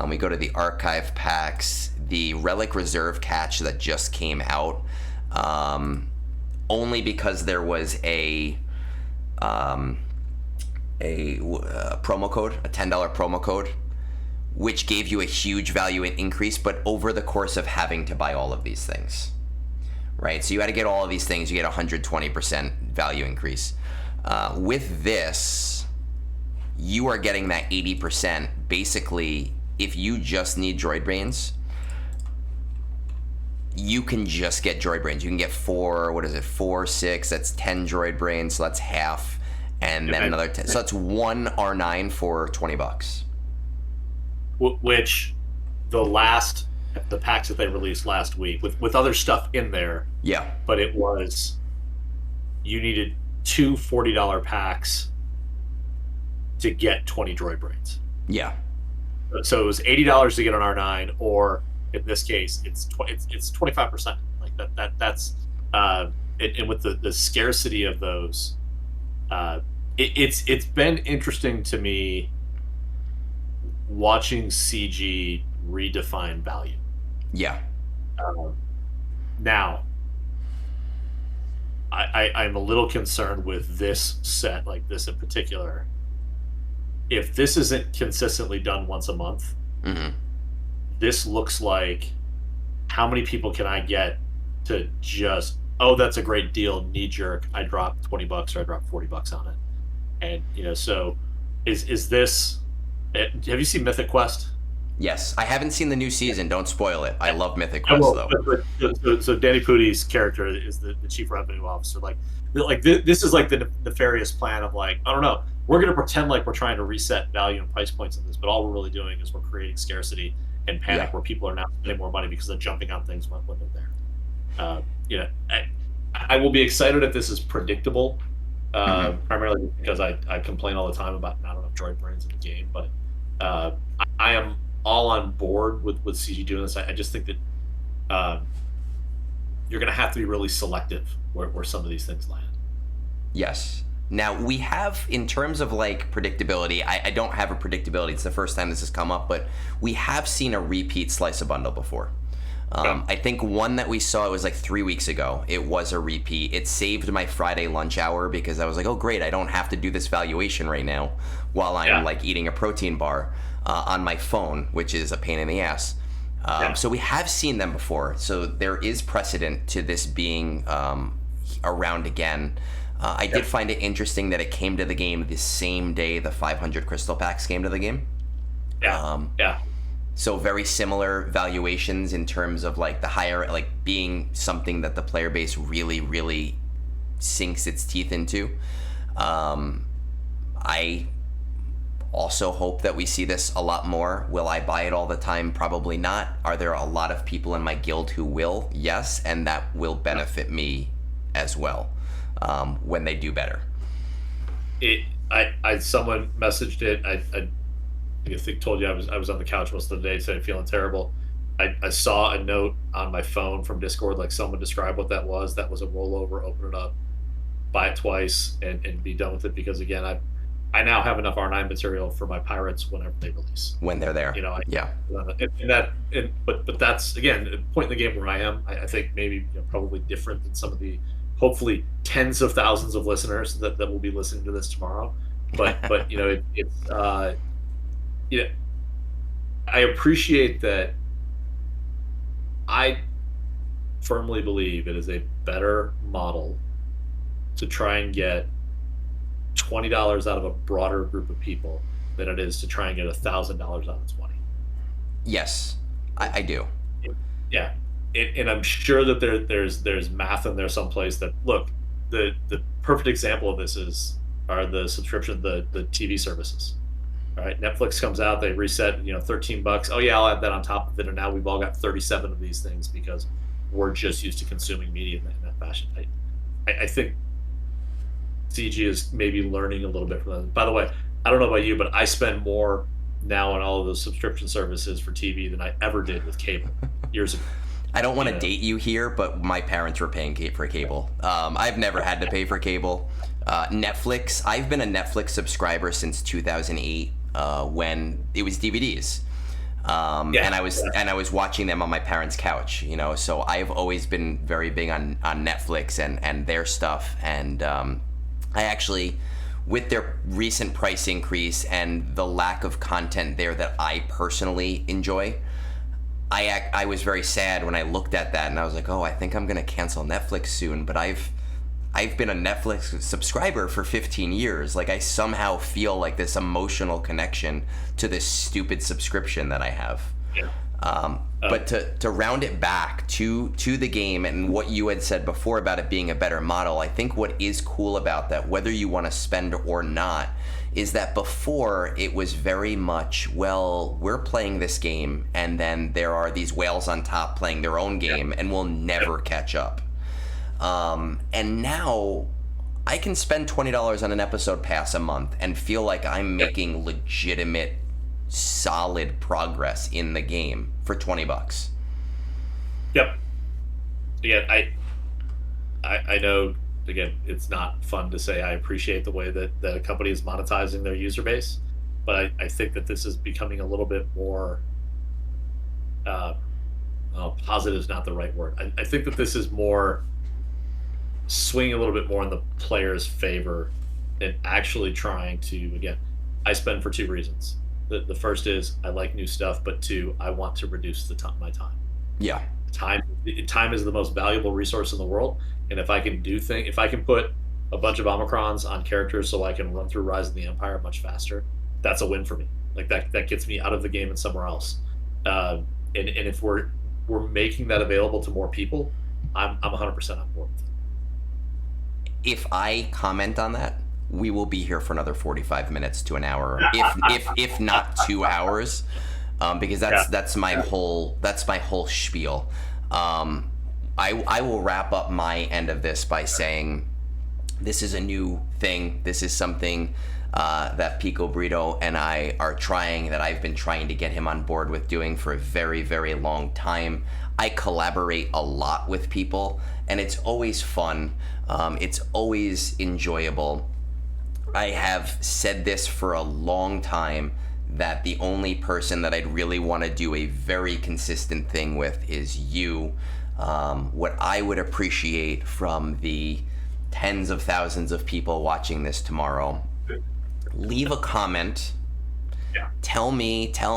we go to the archive packs, the Relic Reserve catch that just came out, only because there was a promo code, a $10 promo code, which gave you a huge value increase, but over the course of having to buy all of these things, right? So you had to get all of these things, you get 120% value increase. With this, you are getting that 80%. Basically, if you just need droid brains, you can just get droid brains. You can get 4, 6, that's 10 droid brains, so that's half, and then another 10. So that's one R9 for $20. Which the packs that they released last week with other stuff in there. Yeah. But it was, you needed 2 $40 packs to get 20 droid brains. Yeah. So it was $80 to get an R9, or in this case, it's 25%. Like that's and with the scarcity of those, it's been interesting to me watching CG redefine value. Yeah. Now, I'm a little concerned with this set, like this in particular. If this isn't consistently done once a month, this looks like, how many people can I get to just, oh, that's a great deal, knee jerk, I dropped $20 or I dropped $40 on it. And, so is this, have you seen Mythic Quest? Yes, I haven't seen the new season. Don't spoil it. I love Mythic Quest, though. So Danny Pudi's character is the chief revenue officer. Like this is like the nefarious plan of, like, I don't know, we're going to pretend like we're trying to reset value and price points in this, but all we're really doing is we're creating scarcity and panic where people are now spending more money because they're jumping on things when they're there. I will be excited if this is predictable, primarily because I complain all the time about not enough droid brains in the game, but I am all on board with CG doing this. I just think that you're going to have to be really selective where some of these things land. Yes. Now, we have, in terms of, like, predictability, I don't have a predictability. It's the first time this has come up, but we have seen a repeat Slicer bundle before. I think one that we saw, it was like 3 weeks ago. It was a repeat. It saved my Friday lunch hour because I was like, oh, great, I don't have to do this valuation right now while I'm like eating a protein bar on my phone, which is a pain in the ass. So we have seen them before. So there is precedent to this being around again. I did find it interesting that it came to the game the same day the 500 crystal packs came to the game. So very similar valuations in terms of like the higher, like being something that the player base really, really sinks its teeth into. I also hope that we see this a lot more. Will I buy it all the time? Probably not. Are there a lot of people in my guild who will? Yes, and that will benefit me as well when they do better. Someone messaged it. I think told you I was on the couch most of the day today feeling terrible. I saw a note on my phone from Discord, like someone described what that was. That was a rollover. Open it up, buy it twice, and be done with it. Because again, I now have enough R9 material for my pirates whenever they release. When they're there, But that's again a point in the game where I am. I think maybe probably different than some of the hopefully tens of thousands of listeners that will be listening to this tomorrow. But I appreciate that. I firmly believe it is a better model to try and get $20 out of a broader group of people than it is to try and get $1,000 out of 20. Yes, I do. Yeah, and I'm sure that there's math in there someplace that look. The perfect example of this are the subscription, the TV services. All right, Netflix comes out, they reset, $13. Oh yeah, I'll add that on top of it, and now we've all got 37 of these things because we're just used to consuming media in that fashion. I think CG is maybe learning a little bit from that. By the way, I don't know about you, but I spend more now on all of those subscription services for TV than I ever did with cable years ago. I don't want to date you here, but my parents were paying for cable. I've never had to pay for cable. Netflix, I've been a Netflix subscriber since 2008 when it was DVDs. And I was watching them on my parents' couch, so I've always been very big on Netflix and their stuff. And I actually, with their recent price increase and the lack of content there that I personally enjoy, I was very sad when I looked at that and I was like, oh, I think I'm going to cancel Netflix soon. But I've been a Netflix subscriber for 15 years. Like I somehow feel like this emotional connection to this stupid subscription that I have. Yeah. But to round it back to the game and what you had said before about it being a better model, I think what is cool about that, whether you want to spend or not, is that before it was very much, well, we're playing this game and then there are these whales on top playing their own game and we'll never catch up. And now I can spend $20 on an episode pass a month and feel like I'm making legitimate, solid progress in the game for $20. Yep. Again, I know, again, it's not fun to say I appreciate the way that a company is monetizing their user base, but I think that this is becoming a little bit more positive is not the right word. I think that this is more swinging a little bit more in the player's favor and actually trying to, again, I spend for two reasons. The first is I like new stuff, but two, I want to reduce my time. Yeah. Time is the most valuable resource in the world. And if I can if I can put a bunch of Omicrons on characters so I can run through Rise of the Empire much faster, that's a win for me. Like that gets me out of the game and somewhere else. And if we're making that available to more people, I'm 100% on board with it. If I comment on that, we will be here for another 45 minutes to an hour, if not 2 hours, because that's my whole spiel. I will wrap up my end of this by saying this is a new thing. This is something that Pico Burrito and I are trying, that I've been trying to get him on board with doing for a very, very long time. I collaborate a lot with people, and it's always fun. It's always enjoyable. I have said this for a long time, that the only person that I'd really want to do a very consistent thing with is you. What I would appreciate from the tens of thousands of people watching this tomorrow, leave a comment. Yeah. Tell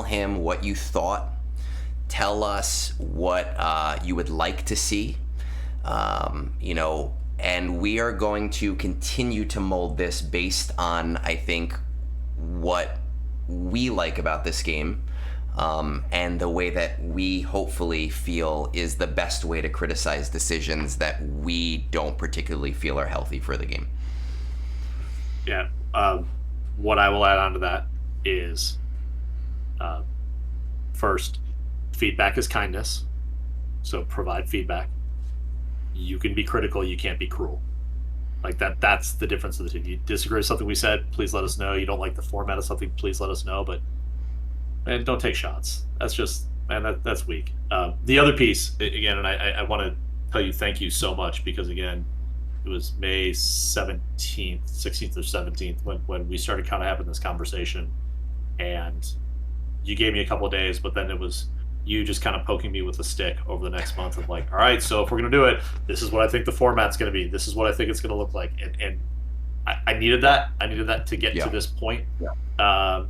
him what you thought. tell us what you would like to see, and we are going to continue to mold this based on, I think, what we like about this game, and the way that we hopefully feel is the best way to criticize decisions that we don't particularly feel are healthy for the game. Yeah. What I will add on to that is, first, feedback is kindness. So provide feedback. You can be critical, you can't be cruel. Like that's the difference of the two. You disagree with something we said, please let us know. You don't like the format of something, please let us know. But man, don't take shots. That's just, man, that's weak. The other piece, again, and I want to tell you thank you so much, because again, it was May 17th, 16th or 17th when we started kind of having this conversation, and you gave me a couple of days, but then it was you just kind of poking me with a stick over the next month of like, all right, so if we're going to do it, this is what I think the format's going to be. This is what I think it's going to look like. And I needed that. I needed that to get to this point. Yeah.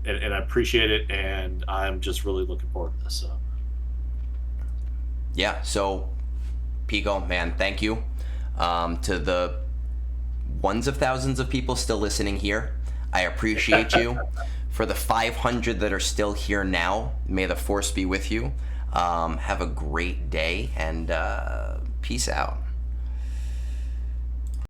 And I appreciate it. And I'm just really looking forward to this. So. Yeah. So Pico, man, thank you. To the ones of thousands of people still listening here, I appreciate you. For the 500 that are still here now, may the force be with you. Have a great day, and peace out.